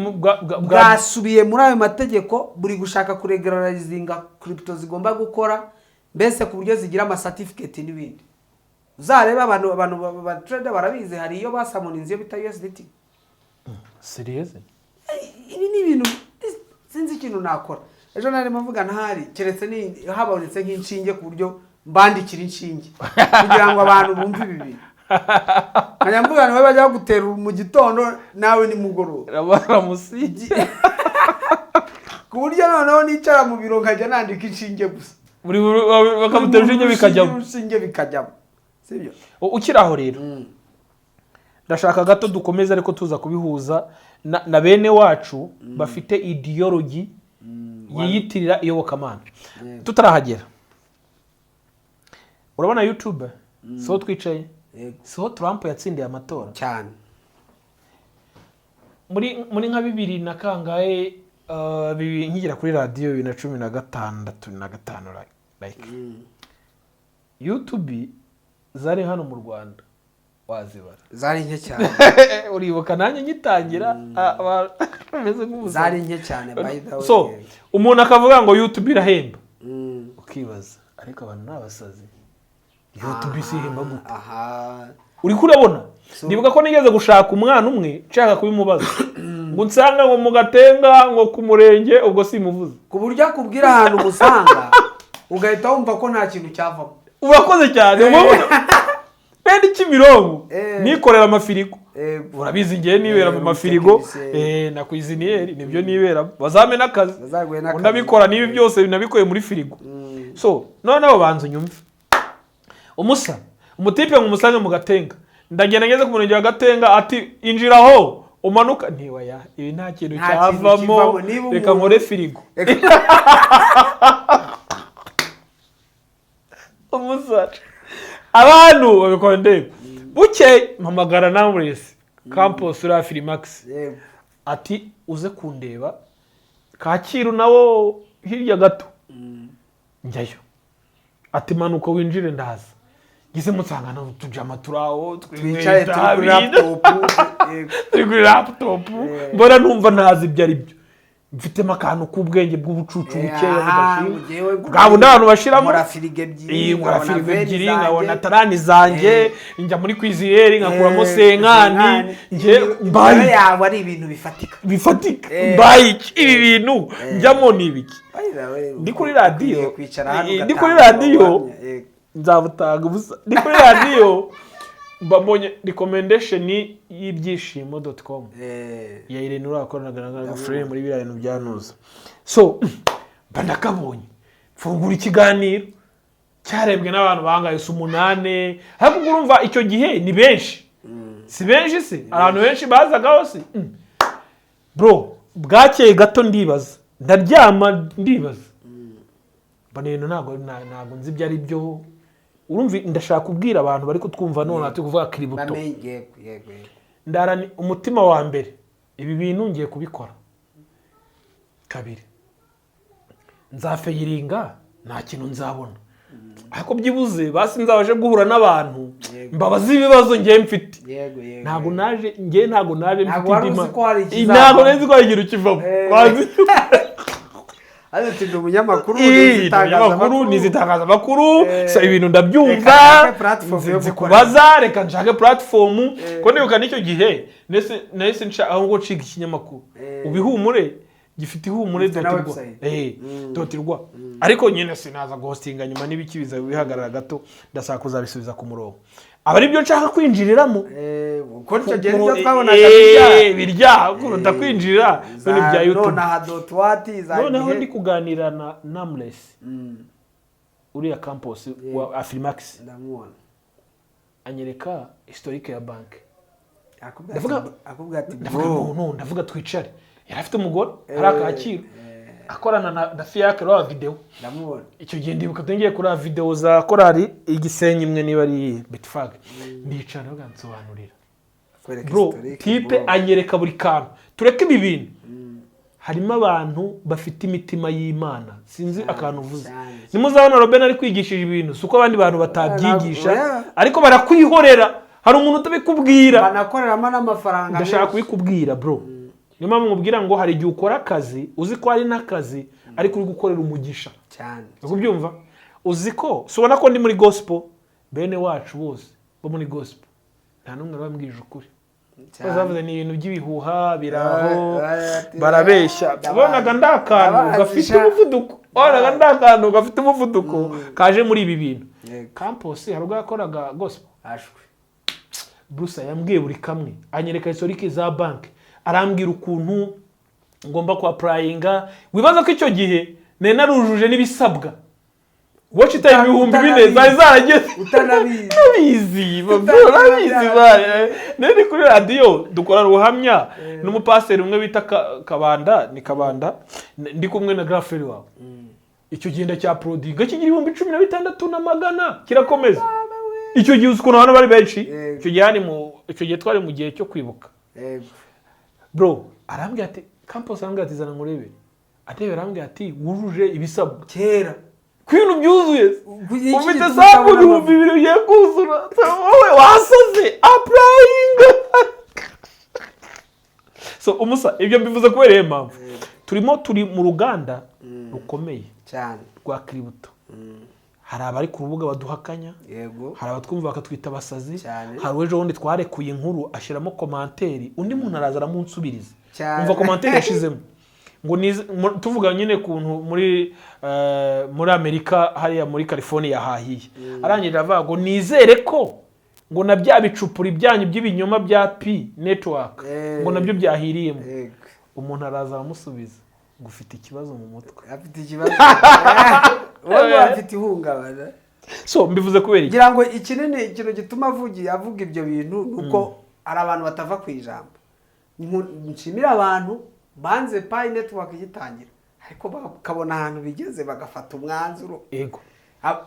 bwasubiye muri ayo mategeko buri gushaka kuregularizinga crypto zigomba gukora mbese ku buryo zigira ama certificate n'ibindi uzareba abantu ba trader barabize hari iyo basamoninze bita USDT serious ibi ni ibintu sinzi ikintu nakora ejo nari mvuga ntahari keretse ni habonetse nk'inshinge ku buryo mbandikira inshinge kugira ngo abantu bumve ibi bintu nkanyamvuga nawe bajya gutera mu gitondo nawe ni mugoroba baramusigi ku buryo noneho nicara mu biro nkajya nandika inshinge gusa muri bakamutera inshinge bikajyamo sibyo ukiraho rero ndashaka gato dukomeza ariko tuza kubihuza na bene wacu bafite ideology yiyitirira iyobokamana tutarahagera urabona YouTube so twicaye so Trump yatsindiye amatora cyane muri nka 2000 na kangahe nkigira kuri radio 2016 like YouTube zari hano mu Rwanda wazibara zari nke cyane uribuka nanjye ngitangira bameze nk'ubuza zari nke cyane by the way so umuntu akavuga ngo YouTube irahemba ukibaza ariko abantu nabasazi YouTube sihemba gute uri kurabona ndibuka ko nigeze gushaka umwana umwe nshaka kubimubaza ngo nsanga ngo mu Gatenga ngo ku murenge ubwo simuvuze ku buryo akubwira ahantu umusanga ugahita wumva ko nta kintu cyavamo urakoze cyane Bendi Kimironko nikorera amafirigo urabizi ngiye nibera mu mafirigo na cuisinier nibyo nibera bazame nakazi ndabikora nibi byose binabikoye muri firigo so noneho banze nyumve umusa umutipe ngumusange mu Gatenga ndagenda ngeze ku murenge wa Gatenga ati injiraho umanuka ntiwaya ibi nta kintu cyavamo reka nkore firigo umusa abantu babikora ndebe buke mpamagara Namuresi campus ura Filimax ati uze kundeba Kacyiru nawo hirya gato njyayo ati manuka winjire ndaza gise mutsangana tujama turaho twicaye kuri laptop mbona numva ntazi ibyo ari byo mfitemo akantu k'ubwenge bw'ubucucu bukeya bwabo n'abantu bashiramo murafirige ebyiri nkabona tarani zanjye njya muri kwiziyeri nkakuramo senkani nje mbaye yawe ari ibintu bifatika mbaye ibi bintu njyamo nibiki ndi kuri radio nzabutaga ubusa ndi kuri radio mbonye recommendation y'ibyishimo.com ya Irene urakoranaga frame muri biriya bintu byanuza so bandakabonye fungura ikiganiro cyarebwe n'abantu bangaye 8 ariko urumva icyo gihe ni benshi si benshi se abantu benshi bazagaho se bro bwakeye gato ndibaza ndaryama ndibaza baneno ntago nzi ibyo ari byo urumva ndashaka kubwira abantu bari kutwumva none ati kuvuga kiributo ndarani umutima wa mbere ibi bintu ngiye kubikora kabiri nzafeyiringa nta kintu nzabona ariko byibuze basi nzabaje guhura n'abantu mbabaza ibibazo ngiye mfite ntago naje mfite indima ntago nzi ko igira ukivamo Ati ndi umunyamakuru nizitangaza amakuru sa ibintu ndabyumva nzikubaza reka nshake platform ko nibuka nicyo gihe nese nshaka aho ngo ciga ikinyamakuru ubihumure gifite ihumure dotirwa ariko nyine sinaza ghostinga nyuma nibikibiza bihagarara gato ndasaka kuzabisubiza ku murongo abari byo nshaka kwinjiriramo ko nicyo gihe byo twabonaga birya kuruta kwinjirira none bya YouTube none aho ndi kuganira na Nameless uriya campus wa Afrimax ndamubona anyereka historique ya bank akubwira ati ndavuga twicare yari afite umugore arakakira akorana na Fiacre wa video ndamubona icyo gihe ndibuka tungiye kuri video za korali igisenyi imwe niba ari Betfag ndicara bagansobanurira bro type anyereka buri kantu tureke ibi bintu harimo abantu bafite imitima y'Imana sinzi akantu uvuze nimuzabona Robben ari kwigishije ibintu suko abandi bantu batabyigisha ariko barakwihorera hari umuntu utabikubwira banakoreramo n'amafaranga ndashaka kubikubwira bro niyo mpamvu mubwira ngo hari igihe ukora akazi uzi ko ari n'akazi ariko uri gukorera umugisha cyane ukubyumva uzi ko subona ko ndi muri gospel bene wacu bose bo muri gospel nta numwe bambwije ukuri bazavuze ni ibintu by'ibihuha biraho barabeshya bonaga ndakantu gafite umuvuduko kaje muri ibi bintu campus hari ubwo yakoraga gospel ashwe Bruce yambwiye buri kamwe anyereka historique za bank arambwira ukuntu ngomba kwa applyinga wibaza ko icyo gihe narujuje n'ibisabwa watch time 2000 zari zarageze utanabizi baye nari kuri radio dukora ruhamya n'umupaseri umwe bita Kabanda ni Kabanda ndi kumwe na Graferi wawe icyo gihe cya prodiga kigira 16,600 kirakomeza icyo gihe uko hano bari benshi icyo gihe twari mu gihe cyo kwibuka bro arambwira ati campus arambwira ati zana nkurebe atebe arambwira ati wujuje ibisabwa kera kwintu byuzuye ufite sabu 2000 ugiye kuzura wowe wasaze applying so umusa ibyo mbivuze kubera impamvu turi mu ruganda rukomeye cyane rwa Kiributo hari abari ku rubuga baduhakanya yego hari abatwumva bakatwita abasazi hari ejo wundi twarekuye inkuru ashiramo komanteri undi muntu araza aramunsubiriza umva komanteri yashizemo ngo tuvuga nyine kuntu muri Amerika hariya muri California hahiye arangije avuga ngo nizere ko ngo na bya bicupuri byanyu by'ibinyoma bya P network ngo nabyo byahiriyemo umuntu araza aramusubiza gufite ikibazo mu mutwe afite ikibazo wowe afite ihungabana so mbivuze kubera ngira ngo ikinene ikintu gituma avuga ibyo bintu nuko ari abantu batava ku ijambo nshimira abantu banze Pi network igitangira ariko bakabona ahantu bigeze bagafata umwanzuro yego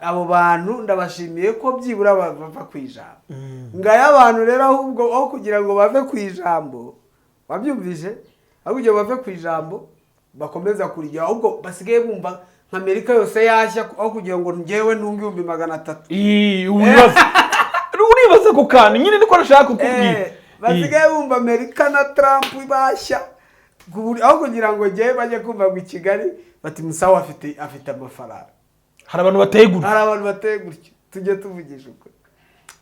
abo bantu ndabashimiye ko byibura bava ku ijambo ngaya abantu rero ahubwo aho kugira ngo bave ku ijambo babyumvise ahubwo igihe bave ku ijambo bakomeza kurya ahubwo basigaye bumva nka Amerika yose yashya aho kugira ngo ngewe ntunge 300 uribaza ko kandi nyine niko nashaka kukubwira basigaye bumva Amerika na Trump bashya aho kugira ngo ngewe bajye kumva ngo i Kigali bati musawa afite amafaranga hari abantu bateye gutyo tujye tuvugisha uko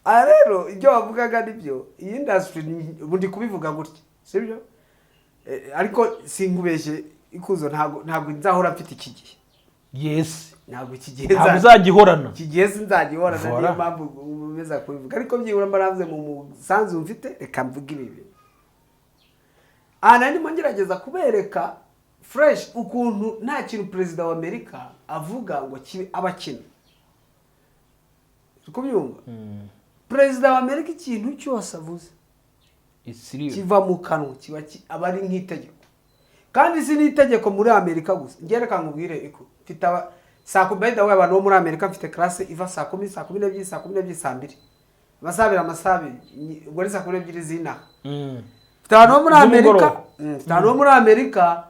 rero ibyo bavugaga nibyo iyi industry bundi kubivuga gutya sibyo ariko singubeshye ikuzo ntabwo nzahora mfite iki gihe yes ntabwo iki gihe uzagihorana iki gihe nzagihorana niyo mpamvu umeza kubivuga ariko byibura mbaravuze mu musanzu mfite reka mvuge ibi nani ngerageza kubereka fresh ukuntu nta kintu president wa Amerika avuga ngo kibe abakina kubyumva perezida wa Amerika ikintu cyose avuze kiva mu kanwa kiba aba ari nk'itegeko kandi si n'itegeko muri Amerika gusa ngereka nkubwire iko mfite saa 10 abantu bo muri Amerika mfite classe iva saa 10 saa 12 saa 12 saa 2 amasabi ubwo ari saa 12 zina mfite abantu bo muri Amerika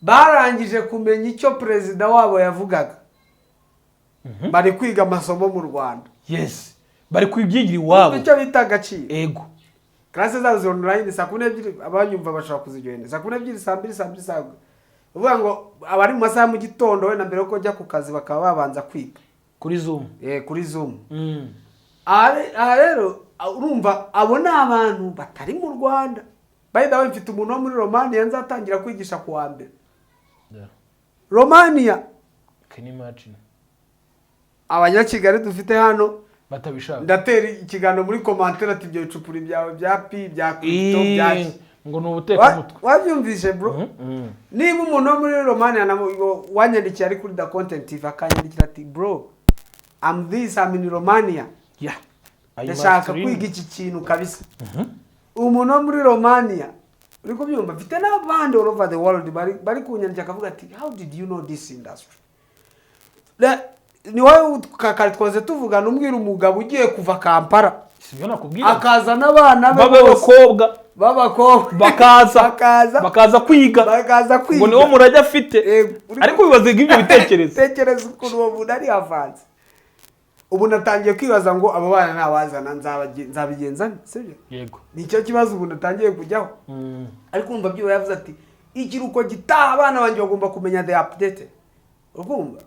barangije kumenya icyo perezida wabo yavugaga bari kwiga amasomo mu Rwanda yes bari kwibyigira iwabo icyo bita agaciro ego classe zazo online saa 12 abanyumva bashaka kuzigenda saa 12 saa 2 saa 3 saa uvuga ngo abari mu masaha mu gitondo we na mbere ko jya ku kazi bakaba babanza kwiga kuri Zoom kuri Zoom rero urumva abona abantu batari mu Rwanda by the way mfite umuntu wo muri Romania nzatangira kwigisha ku wa mbere Romania can you imagine abanyakigali dufite hano batabishaka ndatera ikiganiro muri commentaire ati byo icupuri byawe bya pi bya crypto bya ngo n'ubuteka mutwe wabyumvise bro niba umuntu wo muri Romania wanyandikiye ari kuri the content TV akanyandikira ati bro I'm in Romania ndashaka kwiga iki kintu kabisa umuntu wo muri Romania uri kubyumva mfite n'abandi all over the world bari kunyandikira akavuga ati how did you know this industry ni wowe kakari twaze tuvugana umbwira umugabo ugiye kuva Kampala sibyo nakubwira akaza n'abana b'abakobwa bakaza kwiga ngo niwo murajya afite ariko bibaze ibyo bitekerezo ukuntu uwo muntu ari avanze ubu natangiye kwibaza ngo abo bana nabazana nzabigenza sibyo yego nicyo kibazo ubu natangiye kujyaho ariko umva byo yavuze ati ikiruko gitaha abana banjye bagomba kumenya the update urumva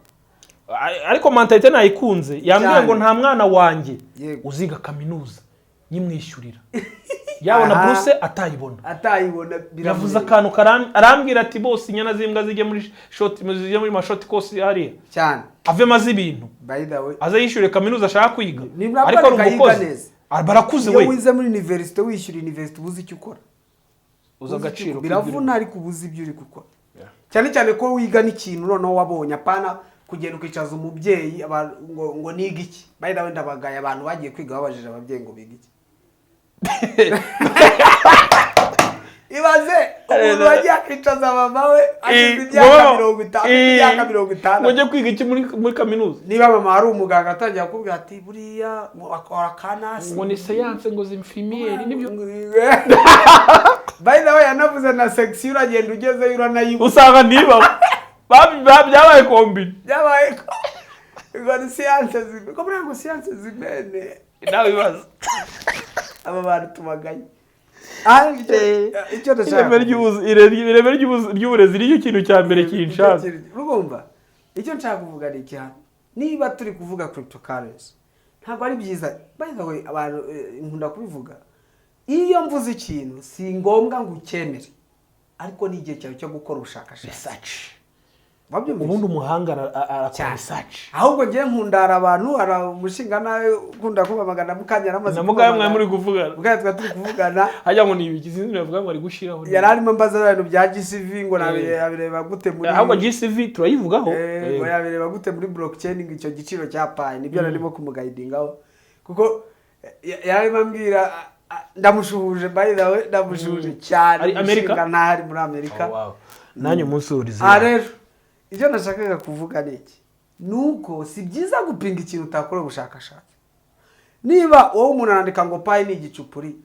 ariko mentalite nayikunze yambwiye ngo nta mwana wanjye uziga kaminuza nyimwishyurira yabona Bruce atayibona yavuze akantu arambwira ati bose inyana zimbwa zijye muri mashoti course hariya cyane ave maze ibintu by the way aza yishyure kaminuza ashaka kwiga ariko ari umukozi barakuze we wize muri university wishyura university ubuze icyo ukora uza agaciro biravuna ariko ubuze ibyo uri gukora cyane ko wiga n'ikintu noneho wabonye apana kugenda ukicaza umubyeyi ngo niga iki by the way ndabagaye abantu bagiye kwiga babajije ababyeyi ngo biga iki ibaze umuntu wagiye akicaza mama we agize imyaka 50 mujye kwiga iki muri kaminuza niba mama ari umuganga atangiye akubwira ati buriya akora kanasi ngo ni science ngo z'infirmiere nibyo by the way yanavuze na sex uragenda ugeze uranayibuka usanga niba byabaye kombi ngo ni science ko muri ngo science zimene nawe bibaza aba bantu tubagaye icyo ndashaka ireme ry'uburezi nicyo kintu cya mbere kinshaka urumva icyo nshaka kuvuga ni iki hano niba turi kuvuga cryptocurrency ntabwo ari byiza by the way abantu nkunda kubivuga iyo mvuze ikintu si ngombwa ngo ukemere ariko ni igihe cyawe cyo gukora ubushakashatsi ubundi umuhanga arakora research ahubwo ngiye nkundara abantu ara umushinga nawe ukunda kubamagana mukanya ramaze namugaye mwe muri kuvugana ubwo turi kuvugana hajya ngo nibi kizinzi bavuga ngo ari gushiraho yararimo mbaza abantu bya GCV ngo nabireba gute muri ahubwo GCV turayivugaho ngo yabireba gute muri blockchain icyo giciro cya Pi nibyo narimo kumugaidingaho kuko yararimo ambwira ndamushuhuje by the way ndamushuhuje cyane Amerika ntahari muri Amerika nanyu umusurize rero icyo nashakaga kuvuga niki nuko si byiza gupinga ikintu utakora ubushakashatsi niba wowe umuntu arandika ngo Pi ni igicupuri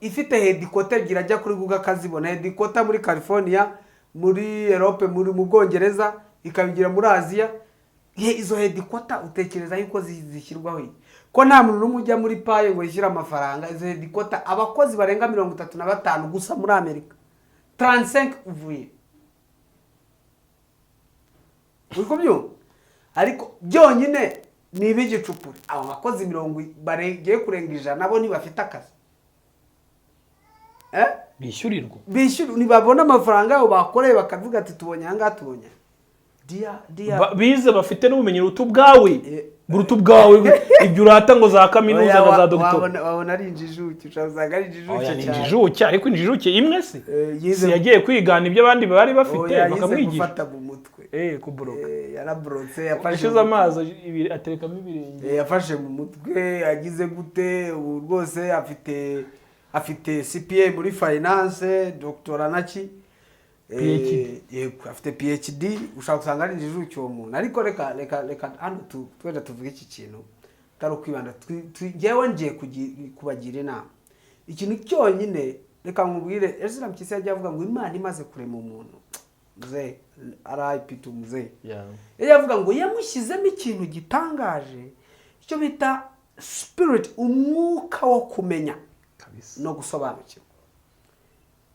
ifite headquarter gira ajya kuri Google akazibona headquarter muri California muri Europe muri mu Bwongereza ikabigira muri Aziya izo headquarter utekereza yuko zishyirwaho ko nta muntu n'umwe ujya muri Pi ngo yishyira amafaranga izo headquarter abakozi barenga 35 gusa muri Amerika 35 uvuye Wikubyo ariko byonyine ni ibigicupuri abo bakozi 70 barengeye kurenga ijana nabo ni bafite akazi bishyurirwa nibabona amafaranga yabo bakoreye bakavuga ati tubonye anga tubonye bize bafite n'ubumenyi rutubwawe burutubwawe ibyo urata ngo za kaminuza na za doctor wabona ari injijuke ushaka ari injijuke cyane injijuke ariko injijuke imwe se yagiye kwigana ibyo abandi bari bafite bakamwigisha gufata mu mutwe kubroka yarabrotse yashize amazi aterekamo ibirenge yafashe mu mutwe yagize gute ubu rwose afite CPA muri finance doctora naki afite PhD ushaka gusanga ari injijuke uwo muntu ariko reka hano twenda tuvuge iki kintu tari kwibanda ngewe ngiye kubagira inama ikintu cyonyine reka nkubwire Ezra Mpyisi yagiye avuga ngo Imana imaze kurema umuntu mzee RIP to mzee yavuga ngo yamushyizemo ikintu gitangaje icyo bita spirit umwuka wo kumenya no gusobanukirwa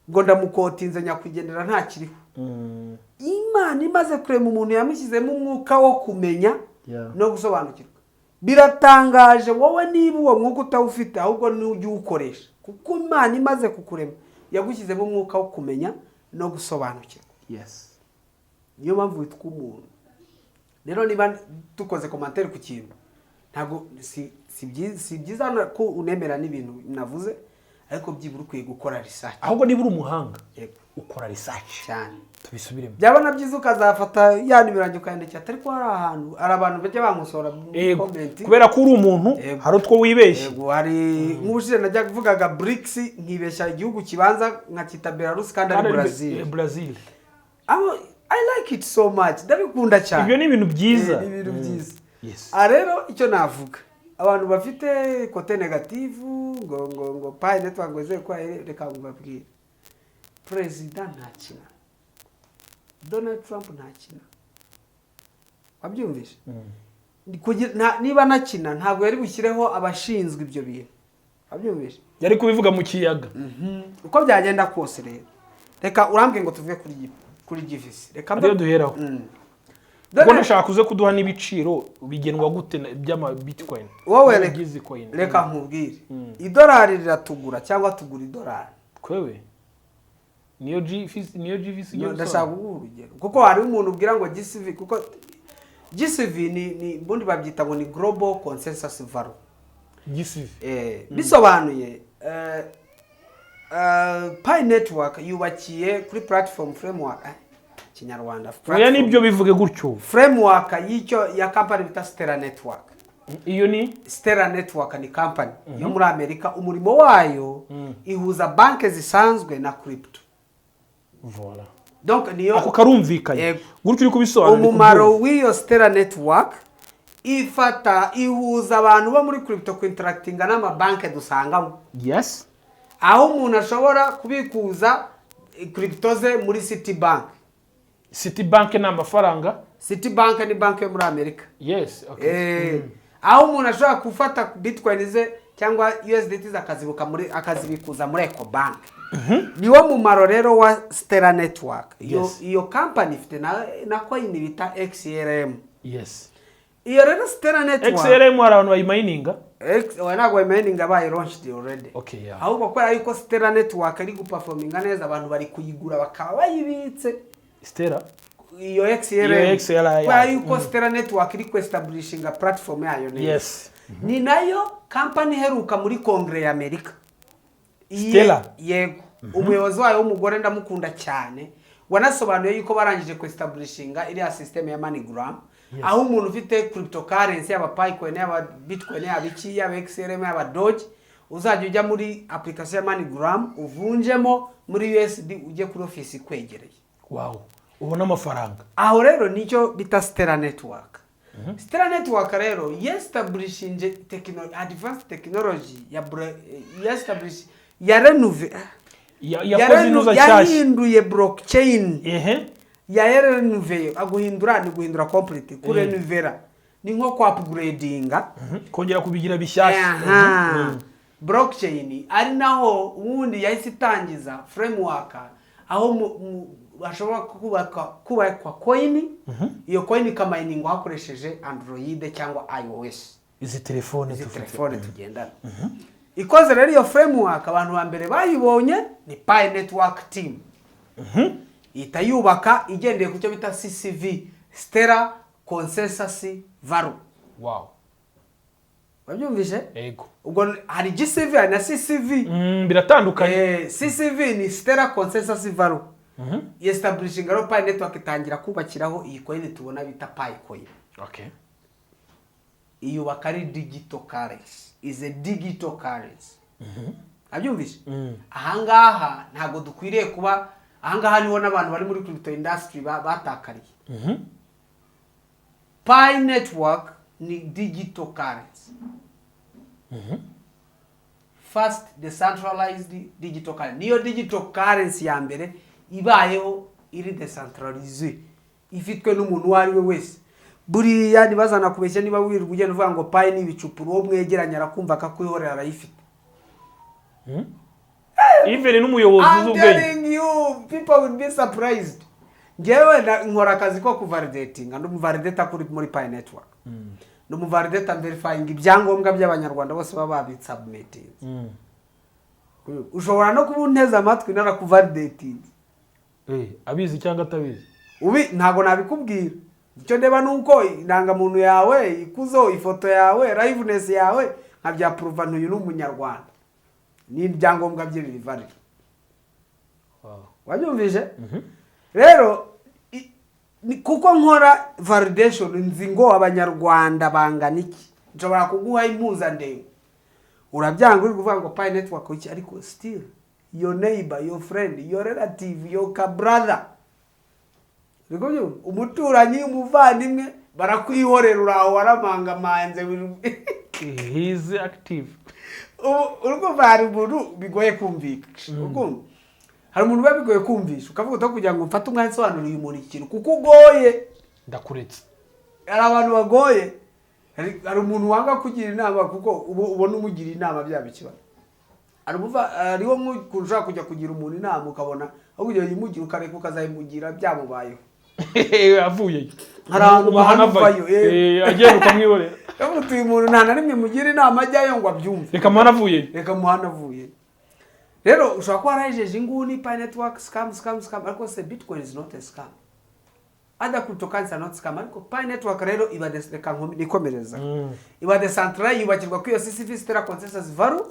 ngo ndamukotinze nyakwigendera nta kiriho Imana imaze kurema umuntu yamushyizemo umwuka wo kumenya no gusobanukirwa biratangaje wowe niba uwo mwuka utawufite ahubwo n'ujye uwukoresha kuko Imana imaze kukurema yagushyizemo umwuka wo kumenya no gusobanukirwa niyo mpamvu witwa umuntu rero niba dukoze commentaire ku kintu ntabwo si byiza ko unemera n'ibintu navuze ariko byibura ukwiye gukora research ahubwo niba uri umuhanga ukora research cyane tubisubiremo byabona byiza ukazafata yani birangiye ukandika atari ko hari abantu bajya bamusora mu comment kubera ko uri umuntu hari utwo wibeshye hari nk'ubushize najya kuvugaga BRICS nkibeshya igihugu kibanza nkakita Belarus kandi ari Brazil I like it so much ndabikunda cyane ibyo ni ibintu byiza rero icyo navuga abantu bafite kote negative ngo paye network ngo kwa reka ngubabwire president ntakina Donald Trump ntakina wabyumvise niba nakina ntabwo yari bushyireho abashinzwe ibyo bintu wabyumvise yari kubivuga mu kiyaga uko byagenda kose rero reka urambwe ngo tuvuge kuri GVC reka mbere duheraho ubwo nashaka kuze kuduha n'ibiciro bigenwa gute by'ama bitcoin wowe reka nkubwire idolari riratugura cyangwa tugura idolari kwewe niyo GVC ndashaka kuguha urugero kuko hari umuntu ubwira ngo GCV kuko GCV ni bundi babyita ngo ni global consensus value GCV bisobanuye Pi network yubakiye kuri platform framework Kinyarwanda oya nibyo bivuge gutyo framework y'icyo ya company bita Stellar Network iyo ni Stellar Network ni company yo muri Amerika umurimo wayo ihuza banke zisanzwe na crypto voilà donc niyo ako karumvikanye gutyo uri kubisobanura umumaro w'iyo Stellar Network ihuza abantu bo muri crypto ku interactinga n'ama banke dusangamo aho umuntu ashobora kubikuza crypto ze muri Citibank n'amafaranga Citibank ni banke yo muri Amerika aho umuntu ashobora gufata bitcoin ze cyangwa USDT akazibikuza muri Ecobank niwo mumaro rero wa Stellar Network iyo company ifite na coin bita XRM iyo rero Stellar Network XRM hari abantu bayimayininga ntabwo bayimayininga bayi launched already ahubwo kubera yuko Stellar Network ari guperforminga neza abantu bari kuyigura bakaba bayibitse Stellar iyo XRM kubera yuko Stellar Network iri establishinga platform yayo neza ni nayo company heruka muri Kongre ya Amerika Stellar yego umuyobozi wayo w'umugore ndamukunda cyane wanasobanuye yuko barangije establishinga iriya system ya MoneyGram aho umuntu ufite cryptocurrency yaba Bitcoin yaba Bitcoin yaba iki yaba XRM yaba Doge uzajya ujya muri application ya MoneyGram uvunjemo muri USD ujye kuri office kwegereye ubona amafaranga aho rero nicyo bita Stellar Network Stellar Network rero yestablishinge advanced technology yahinduye blockchain yarenuveye aguhindura ni guhindura complete kurenuvera ni nko kwa upgradinga kongera kubigira bishyashya blockchain ari naho ubundi yahise itangiza framework aho bashobora kubaka coin iyo coin ikamayininga hakoresheje Android cyangwa iOS izi telefone tugendana ikoze rero iyo framework abantu ba mbere bayibonye ni Pi Network team itayubaka igendeye ku cyo bita CCV Stellar Consensus Value wabyumvise ubwo hari GCV na CCV biratandukanye CCV ni Stellar Consensus Value establishing aro Pi network itangira kubakiraho iyi coin tubona bita Pi coin. Okay. Iyo bakari digital currency is a digital currency. Abyumvise? Ahangaha ntago dukwiriye kuba ahangaha niho n'abantu bari muri crypto industry batakariye. Pi network ni digital currency. First decentralized digital currency. Niyo digital currency ya mbere ibayeho iri decentralized. Ifitwe n'umuntu wari we wese. Buriya nibazana kubeshya niba wirirwa ugenda uvuga ngo Pi ni ibicupuro wo mwegeranya arakumva akakwihorera arayifite. Even n'umuyobozi uzubwenge. I'm telling you, people will be surprised. Ngewe nkora akazi ko kuvalidatinga ndumvalidata kuri muri Pi network. Ndumvalidata verifying ibyangombwa by'abanyarwanda bose baba babitsubmitting. Ushobora no kubunteza amatwi narakuvalidating. Abizi cyangwa atabizi. Ubi ntago nabikubwira. Icyo ndeba nuko inanga muntu yawe ikuzo ifoto yawe liveness yawe nkabya prove ntuyu n'umunyarwanda. Ni ibyangombwa bye biri valid. Wabyumvise? Rero kuko nkora validation nzi ngo abanyarwanda bangana iki. Nshobora kuguha impuzandengo. Urabyanga uri kuvuga ngo Pi network iki ariko still your neighbor, your friend, your relative, your brother. Bikoyo umuturanyi umuvandimwe barakwihorera uraho waramanga manze. He is active. Uruko bari buru bigoye kumvika. Uruko hari umuntu babigoye kumvisha ukavuga uta kugira ngo mfate umwanya sobanura uyu muntu ikintu kuko ugoye ndakuretse. Ari abantu bagoye. Hari umuntu wanga kugira inama kuko ubona umugira inama byabikiba. Ariwo nkushaka kujya kugira umuntu inama ukabona aho kujya yimugira ukareka ukazayimugira byamubayeho. Avuye. Hari abantu bahanavayo agiye ukamwihorera. Kavuga uyu muntu nta na rimwe mugira inama ajyayo ngo abyumve. Reka muhanavuye. Reka muhanavuye. Rero ushobora kuba warajeje inguni Pi network scam ariko se Bitcoin is not a scam. Other cryptocurrencies are not scam ariko Pi network rero iba reka nikomereza. Iba decentralized yubakirwa kwiyo CCV Stellar Consensus Value.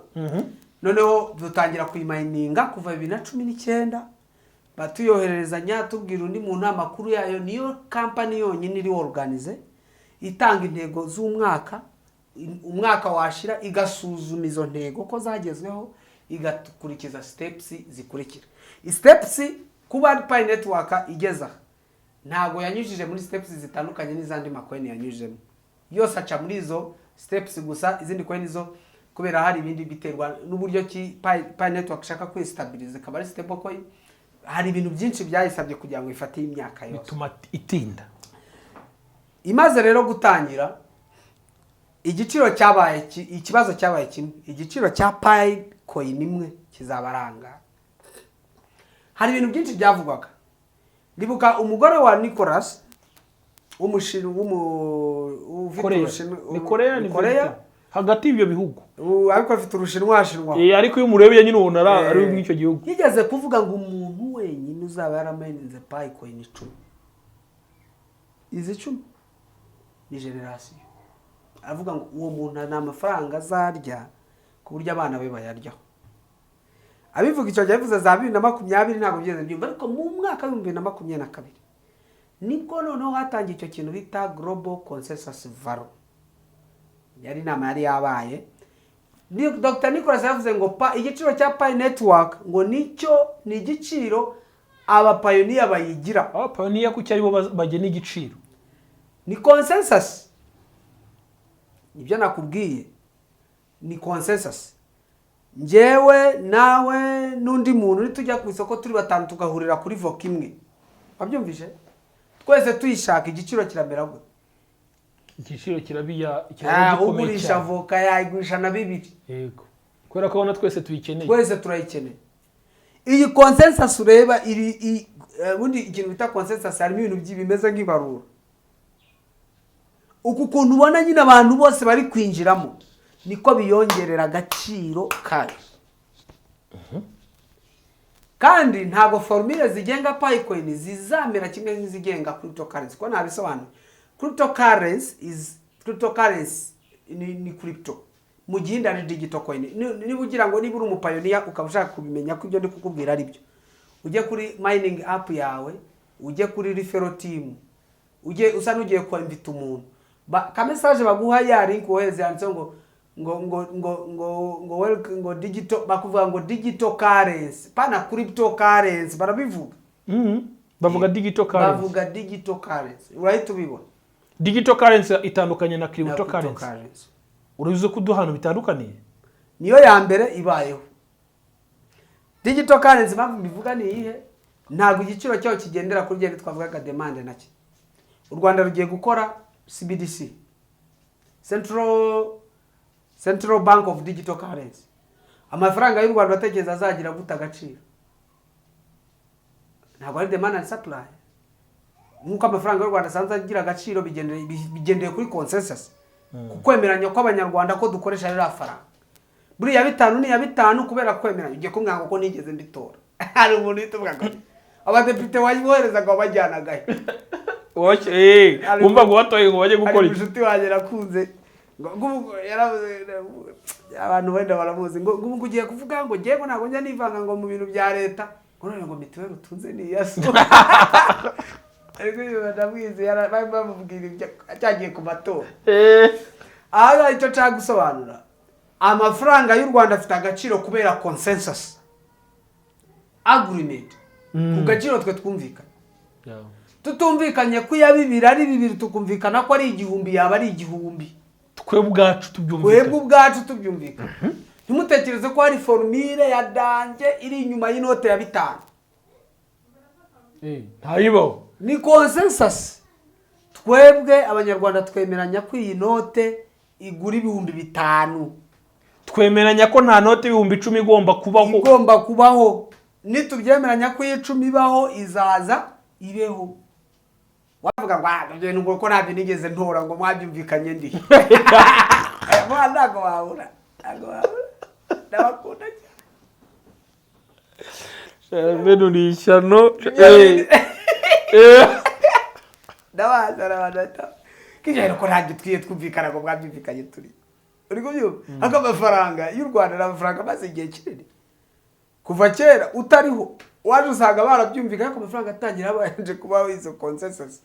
Noneho dutangira kuyimayininga kuva 2019 batuyohererezanya tubwira undi muntu amakuru yayo niyo company yonyine iri organize itanga intego z'umwaka umwaka washira igasuzuma izo ntego ko zagezweho igakurikiza steps zikurikira. Steps kuba Pi network igeza ntago yanyujije muri steps zitandukanye n'izandi macoin yanyujemo. Yose aca muri izo steps gusa izindi coin zo kubera hari ibindi biterwa n'uburyo ki Pi network shaka kwistabilize kabari stable coin. Hari ibintu byinshi byayisabye kugira ngo ifate imyaka yose. Bituma itinda. Imaze rero gutangira igiciro cyabaye ikibazo cyabaye kimwe. Igiciro cya Pi coin imwe kizabaranga. Hari ibintu byinshi byavugwaga. Ndibuka umugore wa Nicholas Korea hagati y'ibyo bihugu. Ariko afite urushinwa. Ariko iyo murebeye nyine ubona ari mw'icyo gihugu. Yigeze kuvuga ngo umuntu wenyine uzaba yaramenze Pi coin 10. Izi 10 ni generation. Avuga ngo uwo muntu na amafaranga azarya ku buryo abana be bayaryaho. Abivuga icyo yavuze za 2020 ntabwo byeze byumva ariko mu mwaka wa 2022 nibwo noneho hatangiye icyo kintu bita Global Consensus Value. Yari nama yari yabaye. Dr. Nicholas yavuze ngo igiciro cya Pi network ngo nicyo ni igiciro aba pioneer bayigira. Aba pioneer ku cyari bo bagena igiciro. Ni consensus. Ibyo nakubwiye ni consensus. Njewe nawe nundi muntu nitujya ku isoko turi batanu tugahurira kuri voka imwe. Wabyumvise? Twese tuyishaka igiciro kiramera gute? Igiciro kirabiya gikomeye. Ugurisha voka yayigurisha na 2. Yego. Kwera ko bona twese tuyikeneye. Twese turayikeneye. Iyi consensus ureba iri ubundi ikintu bita consensus harimo ibintu by'ibimeze nk'ibarura. Uku kuntu ubona nyine abantu bose bari kwinjiramo niko biyongerera agaciro kayo. Kandi ntago formule zigenga Pi coin zizamera kimwe nk'izigenga cryptocurrency. Ko nabisobanura. Cryptocurrency ni crypto. Mu gihinda ni digital coin. Niba ugira ngo niba uri umupioneer ukaba ushaka kubimenya ko ibyo ndi kukubwira ari byo. ujye kuri mining app yawe, ujye kuri referral team, ujye usa n'ugiye kwambita umuntu ka message baguha ya link woheze yanditse ngo digital, bakuvuga ngo digital currency pana cryptocurrency barabivuga. Bavuga digital currency. Bavuga digital currency. Urahita ubibona. Digital currency itandukanye na cryptocurrency. Uruzi ko duhano bitandukaniye. Niyo ya mbere ibayeho. Digital currency mpamvu bivuga ni ihe, ntabwo igiciro cyaho kigendera kuri gende twavugaga demand nacyo. U Rwanda rugiye gukora CBDC, Central Bank of Digital Currency. Amafaranga y'u Rwanda batekereza azagira guta agaciro. Ntabwo ari demand and supply. Nkuko amafaranga y'u Rwanda asanzwe agira agaciro bigendeye kuri consensus. Kukwemeranya ko abanyarwanda ko dukoresha rero afaranga. Buriya bitanu ni ya bitanu kubera kwemeranya. Ugiye kumwanga ko nigeze nditora. Hari umuntu yituvuga ngo abadepite wayohereza ngo bajyanagaye. Wache umva ngo watoye ngo baje gukora iki? Inshuti waje rakunze ngo yaravuze abantu wenda baramuzi ngo ugiye kuvuga ngo ngiye ngo ntago njya nivanga ngo mu bintu bya leta ngo mituweli utunze ni yaso. Ariko ndamwize yarabamubwira ibyo cyagiye ku matora. Aha icyo cyo gusobanura amafaranga y'u Rwanda afite agaciro kubera consensus agreement ku gaciro twe twumvikana. Tutumvikanye ko ya bibiri ari bibiri tukumvikana ko ari igihumbi yaba ari igihumbi. Twebwe ubwacu tubyumvikana. Ntimutekereze ko hari formule ya danje iri inyuma y'inote ya 5. Ntayibo. Ni consensus. Twebwe abanyarwanda twemeranya ko iyi note igura ibihumbi 5. Twemeranya ko nta note ibihumbi 10 igomba kubaho. Nitubyemeranya ko 10 ibaho izaza ibeho. Wavuga ngo ko ntabyo nigeze ntora ngo mwabyumvikanye ndi. Mwana ngo wabura. Ndabakunda. Beno ni ishyano. Ndabazara. Kijero ko ntabyo twiye twumvikana ngo mwabyumvikanye turi. Uri kubyumva? Aka amafaranga y'u Rwanda n'amafaranga maze igihe kinini. Kuva kera utariho waje usanga barabyumvikanye ko amafaranga atangira abanje kubaho izo consensus.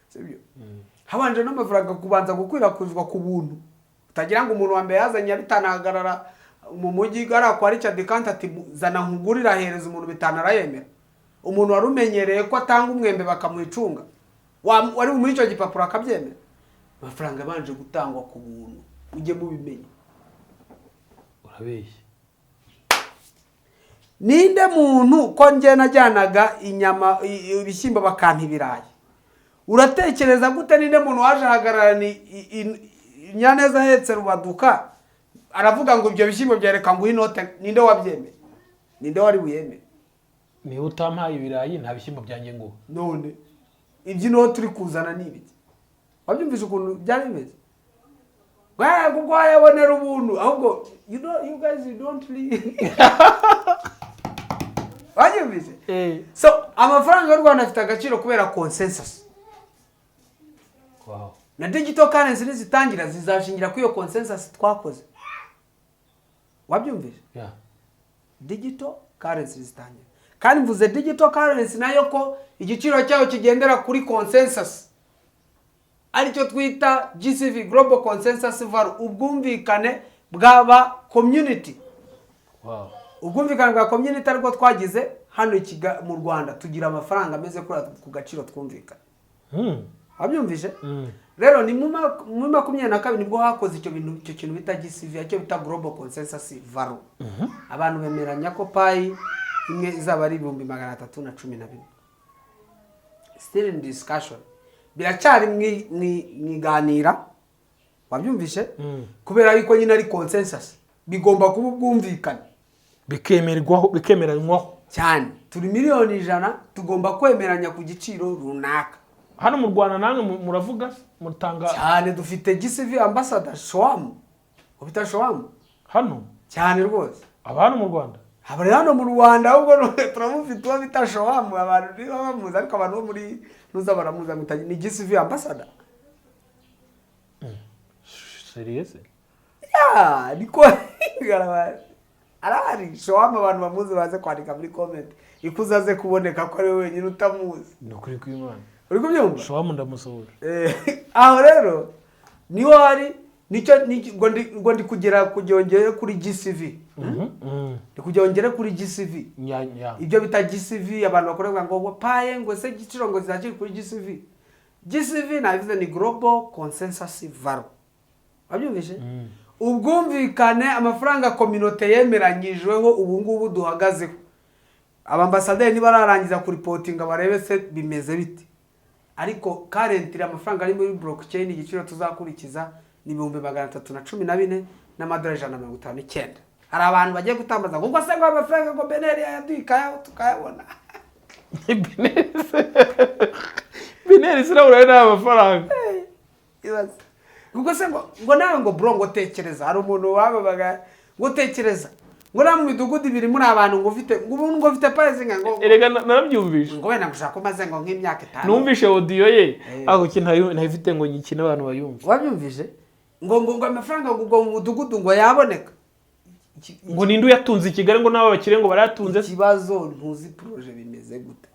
Sibyo? Habanje n'amafaranga kubanza gukwirakwizwa ku buntu. Utagira ngo umuntu wa mbere yazanye bitanahagarara mu mujyi gara kwa Richard Kanta ati zana nkugurira hereza umuntu bitana yemera. Umuntu warumenyereye ko atanga umwembe bakamwicunga. Wari muri icyo gipapuro akabyemera. Amafaranga abanje gutangwa ku buntu. Ujye mubimenya. Urabeshye. Ninde muntu ko nge najyanaga inyama ibishyimbo bakampa ibirayi. Uratekereza gute ninde muntu waje hagararani Nyaneza hetse Rubaduka aravuga ngo ibyo bishyimbo byereka ngo inote ninde wabyemeye? Ninde wari buyemeye? Ni utampaye ibirayi nta bishyimbo byanjye ngo. None iby'inote uri kuzana nibiki? Wabyumvise ukuntu byari bimeze? Kuko yabonera ubuntu ahubwo you guys don't leave. Wabyumvise? So amafaranga y'u Rwanda afite agaciro kubera consensus. Wow. Na digital currency nizitangira zizashingira kuri iyo consensus twakoze. Wabyumvise? Yeah. Digital currency zitangira. Kandi mvuze digital currency nayo ko igiciro cyaho kigendera kuri consensus. Aricyo twita GCV Global Consensus Value, ubwumvikane bw'aba community. Wow. Ubwumvikane bwa community ariko twagize hano mu Rwanda tugira amafaranga ameze ku gaciro twumvikana. Wabyumvise? Rero ni mu 2022 nibwo hakoze icyo kintu bita GCV, icyo bita Global Consensus Value. Abantu bemeranya ko pai imwe izaba ari 312. Still in discussion. Biracyari mwiganira. Wabyumvise? Kubera yuko nyine ari consensus. Bigomba kuba ubwumvikane. Bikemeranywaho cyane. Turi miliyoni 100 tugomba kwemeranya ku giciro runaka. Hano mu Rwanda nange muravuga mutanga cyane. Dufite GCV ambassador Showam. Ubita Showam hano cyane rwose. Abantu mu Rwanda. Abari hano mu Rwanda ahubwo turamufite uwo bita Showam, abantu bamuzi ariko abantu bo muri nuza baramuza ni GCV ambassador. Serious? Yeah, niko garaba. arahari Showam abantu bamuzi baze kwandika muri comment ikuzaze kuboneka ko ari wenyine utamuzi nukuri kw'Imana uri kubyumva Showam ndamusohora aho rero niho hari nicyo ngo ndi kugera kubyongera kuri GCV ndi kubyongera kuri GCV ibyo bita GCV abantu bakorerwa ngo paye ngo se giciro ngo zizakiri kuri GCV nabivuze ni Global Consensus Value wabyumvise ubwumvikane amafaranga community yemeranyijweho ubu ngubu duhagazeho abambasaderi nibararangiza ku reporting abarebe se bimeze biti ariko currently amafaranga ari muri blockchain igiciro tuzakurikiza ni 314 n'amadolari 159 hari abantu bagiye gutambaza ngo se ngo amafaranga ngo Beneri yadwika tukayabona Beneri sirabura n'amafaranga ibaze ngo se ngo nawe ngo bro ngo tekereza hari umuntu wababaga ngo tekereza ngo na mu midugudu ibiri muri abantu ngo ufite pazinga ngo erega narabyumvishe ngo wenda gushaka maze ngo nk'imyaka 5 numvishe audio ye aho kintu ntayifite ngo nyikina abantu bayumva wabyumvishe ngo amafaranga ngo mu mudugudu ngo yaboneka ngo nindu yatunze Kigali ngo nabo bakire ngo baratunze ikibazo ntuzi projet bimeze gute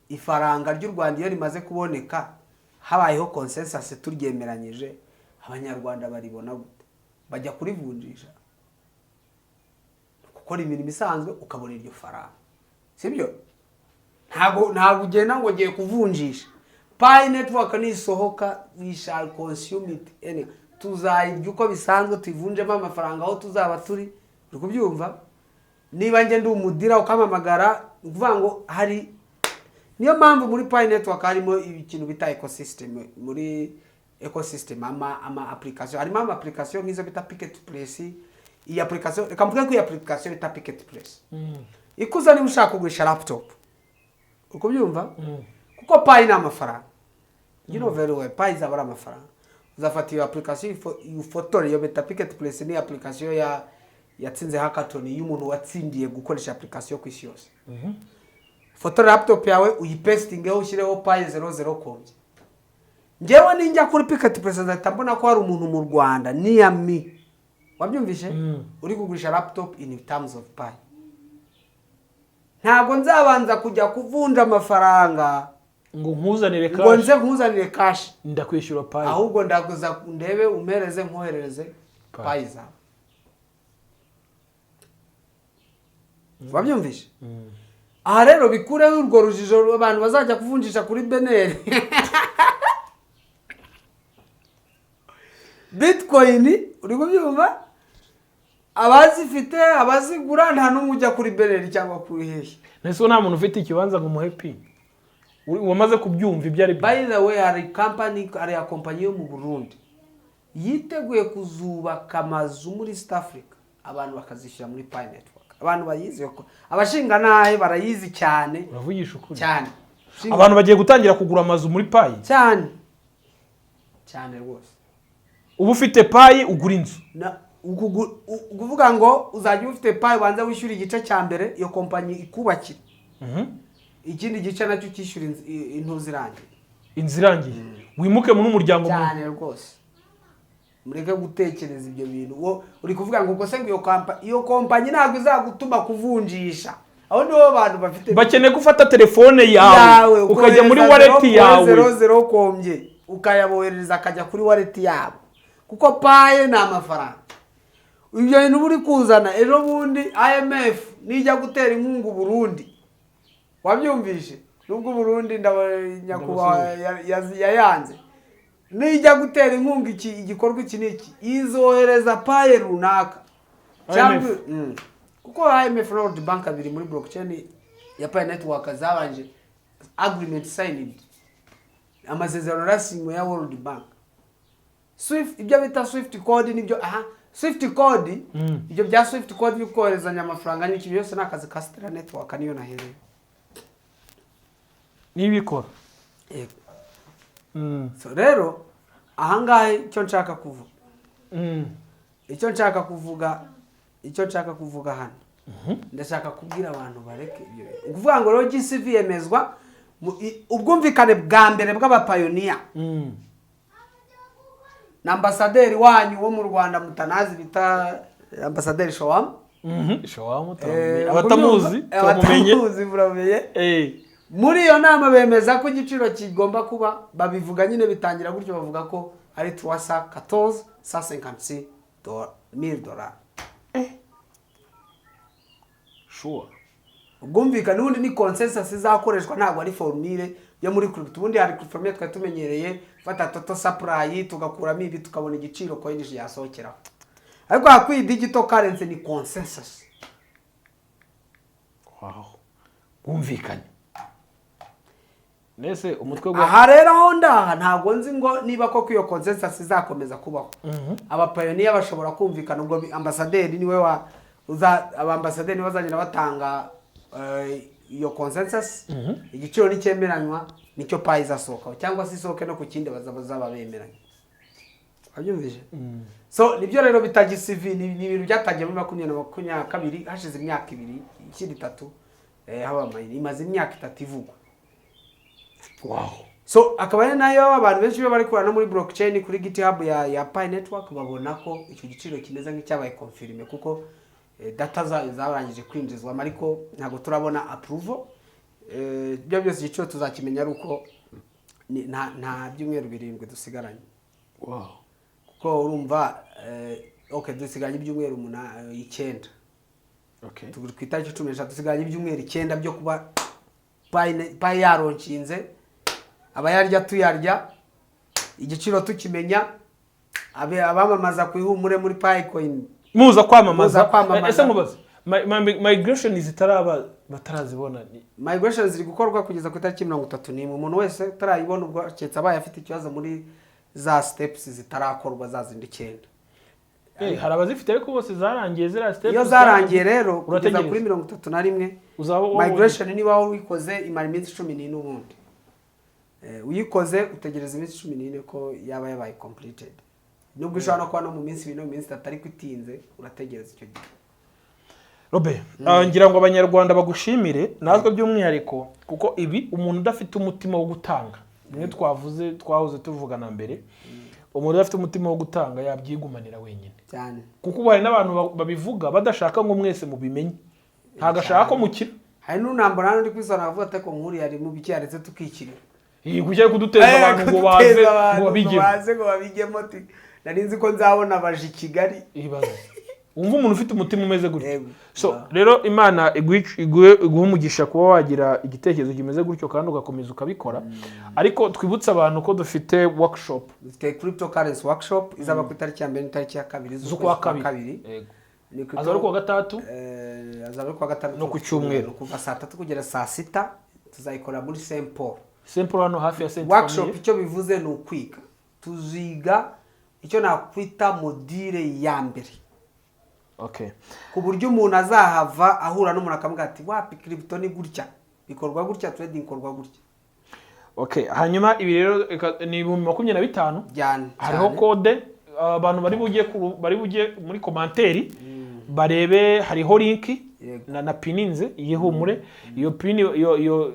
ifaranga ry'u Rwanda iyo rimaze kuboneka habayeho consensus turyemeranyije abanyarwanda baribona gute bajya kurivunjisha gukora imirimo isanzwe ukabona iryo faranga sibyo ntago ugenda ngo giye kuvunjisha Pi network nisohoka we shall consume it tuzayirya uko bisanzwe tuyivunjemo amafaranga aho tuzaba turi uri kubyumva niba nge ndi umudira ukamamagara uvuga ngo hari niyo mpamvu muri Pi network harimo ikintu bita ecosystem muri ecosystem ama application harimo ama application nk'izo bita Picket Place iyi application reka mvuge ko iyi application bita Picket Place ikuza niba ushaka kugurisha laptop uko byumva kuko Pi ni amafaranga you know very well Pi zabara amafaranga uzafata iyo application ufotore iyo bita Picket Place ni application yatsinze hackathon y'umuntu watsindiye gukoresha application ku isi yose fotore laptop yawe uyipestingeho ushyireho Pi 00 combye ngewe ninjya kuri Picket Place ndabona ko hari umuntu mu Rwanda ni yami wabyumvishe uri kugurisha laptop in terms of Pi ntago nzabanza kujya kuvunja amafaranga ngo nkuzanire cash ngo nze nkuzanire cash ndakwishyura Pi ahubwo ndaguza ndebe umereze nkoherereze Pi zawe wabyumvishe aha rero bikureho urwo rujijo abantu bazajya kuvunjisha kuri Beneri Bitcoin uri kubyumva abazifite abazigura nta n'umwe ujya kuri Beneri cyangwa kuri hehe nese nta muntu ufite ikibanza ngo muhe pin wamaze kubyumva ibyo ari by the way ari company ari company yo mu Burundi yiteguye kuzubaka amazu muri East Africa abantu bakazishyira muri Pi network abantu bayizi ko abashinga nahe barayizi cyane uravugisha ukuri cyane abantu bagiye gutangira kugura amazu muri Pi cyane rwose ubu ufite Pi ugura inzu kuvuga ngo uzajya ufite Pi banza wishyura igice cya mbere iyo company ikubakira ikindi gice nacyo cyishyura intuzirangiye inzirangiye wimuke mu n'umuryango cyane rwose mureke gutekereza ibyo bintu uri kuvuga ngo uko se ngo iyo company ntabwo izagutuma kuvunjisha aho niho abantu bafite bakeneye gufata telefone yawe ukajya muri wallet yawe 00 kombye ukayabohereza akajya kuri wallet yabo kuko Pi ni amafaranga ibyo bintu buri kuzana ejo bundi IMF nijya gutera inkungu Burundi wabyumvishe nubwo Burundi ndabanyakuba yayanze nijya gutera inkunga igikorwa iki niki izohereza Pi runaka cyangwa kuko IMF na World Bank biri muri blockchain ya Pi network zabanje agreement signed amasezerano rasinywe ya World Bank Swift ibyo bita Swift code nibyo Swift code ibyo bya Swift code bikoherezanya amafaranga n'iki byose nakazi ka Stellar network niyo nahereye nibikora so rero ahangahe icyo nshaka kuvuga icyo nshaka kuvuga hano ndashaka kubwira abantu bareke ibyo kuvuga ngo rero GCV yemezwa ubwumvikane bwa mbere bw'abapayoniya na ambasaderi wanyu wo mu Rwanda mutanazi bita ambasaderi Showam abatamuzi muramenye muri iyo nama bemeza ko igiciro kigomba kuba babivuga nyine bitangira gutyo bavuga ko ari 314,156 $1,000 sure ubwumvikane n'ubundi ni consensus izakoreshwa ntabwo ari formule yo muri crypto ubundi hari formule twari tumenyereye fata total supply tugakuramo ibi tukabona igiciro coin yasohokeraho ariko hakwi digital currency ni consensus. Wow. Bwumvikanye. Nese umutwe aha rero aho ndaha ntabwo nzi ngo niba koko iyo consensus izakomeza kubaho. Aba pioneer bashobora kumvikana ubwo ambassadeur niwe abambasaderi bazagenda batanga iyo consensus igiciro ni cyemeranywa nicyo payiza soka cyangwa se isoke no ku kindi bazaba bemeranya. Abyumvije? So nibyo rero bitaji CV ni ibintu byatangiye muri 2022 hashize imyaka 2 ikindi 3 haba mayini imaze imyaka 3 ivugwa. Wow. So akaba nayo abantu benshi bari kurana muri blockchain kuri GitHub ya Pi Network babona ko icyo giciro kimeze nk'icyabaye confirme kuko data zarangije kwinjizwa ariko ntago turabona approval. Byo byose igiciro tuzakimenya ari uko nta byumweru 7 dusigaranye. Wow. Kuko urumva okay dusigaranye ibyumweru 9. Okay. Twita 13 dusigaranye ibyumweru 9 byo kuba Pi yaronkinze abayarya tuyarya igiciro tukimenya abamamaza ku ihumure muri Picoin muza kwamamaza ese nkubaza migration zitaraba batarazibona migration ziri gukorwa kugeza ku itariki 31 umuntu wese tarayibona ubwo cyetse abaye afite ikibazo muri za steps zitarakorwa zazindi 9 hari abazifite ariko bose zarangiye zira steps iyo zarangiye rero kugeza kuri 31 migration niba wikoze imara iminsi 10 n'ubundi uyikoze utegereza iminsi 14 ko yaba yabaye completed nubwo ushobora no kuba no mu minsi 2 minsi 3 ariko itinze urategereza icyo gihe. Robe ngira ngo abanyarwanda bagushimire natwe by'umwihariko kuko ibi umuntu udafite umutima wo gutanga nimwe twahoze tuvugana mbere umuntu udafite umutima wo gutanga yabyigumanira wenyine cyane kuko hari n'abantu babivuga badashaka ngo mwese mubimenye ntago ashaka ko mukira hari n'unambara ndi kwisana avuga ate ko nkuri yari mu bikiyaretse tukikirira kujya kuduteza abantu ngo baze ngo babigemo narinzi ko nzabona abaje Kigali ibaze umva umuntu ufite umutima umeze gutyo so rero Imana iguhe umugisha kuba wagira igitekerezo kimeze gutyo kandi ugakomeza ukabikora ariko twibutsa abantu ko dufite workshop dufite cryptocurrency workshop izaba ku itariki ya 2 n'itariki ya 2 z'ukwa 2 yego azaba ku wa gatatu azaba ku wa gatatu no ku cyumweru kuva saa 3 kugera saa 6 tuzayikora muri Saint Paul hano hafi ya Saint workshop icyo bivuze no kwiga tuziga icyo nakwita module ya mbere. Okay. Ku buryo umuntu azahava ahura n'umuntu akavuga ati wapi crypto ni gutya bikorwa gutya trading ikorwa gutya. Okay, hanyuma ibi rero ni 25 cyane hariho code abantu bari bujye muri komanteri barebe hariho link na pininze yihumure iyo pin yo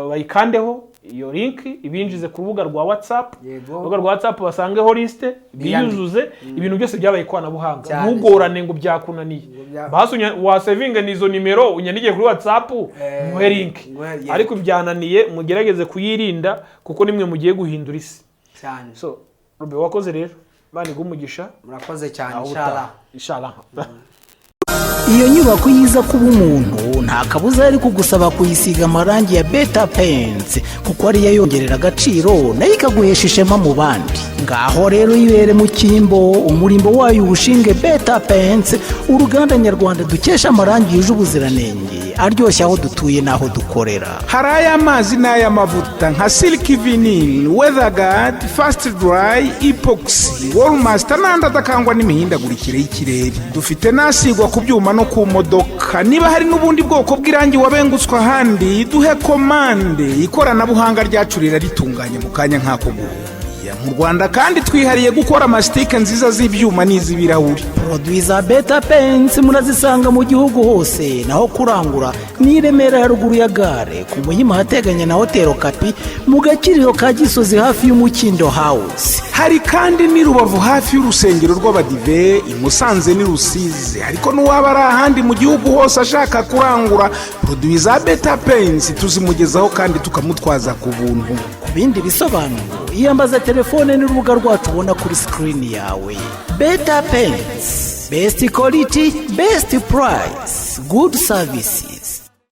bayikandeho iyo link ibinjize ku rubuga rwa WhatsApp rubuga rwa WhatsApp basangeho liste biyuzuze ibintu byose byabaye kwanabuhanga ntugorane ngo byakunaniye basunya wa saving nizo nimero unyandikiye kuri WhatsApp muhe link ariko byananiye mugerageze kuyirinda kuko nimwe mugiye guhindura isi cyane. So Robe wakoze rero bani gumugisha murakoze cyane inshallah iyo nyubako yiza kuba umuntu nta kabuza ari kugusaba kuyisiga amarangi ya Beta Paints kuko ari yongerera agaciro nayo ikaguhesha ishema mu bandi. Ngaho rero yibere mu kimbo umurimbo wayo ubushinge Beta Paints uruganda nyarwanda dukesha amarangi yuje ubuziranenge aryoshya aho dutuye naho dukorera. Hari ay'amazi n'ay'amavuta nka Silk Vinyl, Weatherguard, Fast Dry, Epoxy, Wallmaster n'andi adakangwa n'imihindagurikire y'ikirere. Dufite nasigwa ku byuma no ku modoka. Niba hari n'ubundi bwoko bw'irangi wabengutswa handi duhe komande. Ikoranabuhanga ryacu rira ritunganye mu kanya nk'ako guhuya. mu Rwanda kandi twihariye gukora amasitike nziza z'ibyuma n'iz'ibirahuri. Produit za Beta Paints murazisanga mu gihugu hose, naho kurangura ni Remera haruguru ya gare ku Muhima hateganye na Hotel Kapi mu Gakiriro ka Gisozi hafi y'Umukindo House. Hari kandi ni Rubavu hafi y'urusengero rw'Abadive, i Musanze ni Rusizi, ariko n'uwaba ari ahandi mu gihugu hose ashaka kurangura produit za Beta Paints tuzimugezaho kandi tukamutwaza ku buntu. Ku bindi bisobanuro iyambaza telefone n'urubuga rwacu ubona kuri screen yawe. Beta Paints, best quality, best price, good service.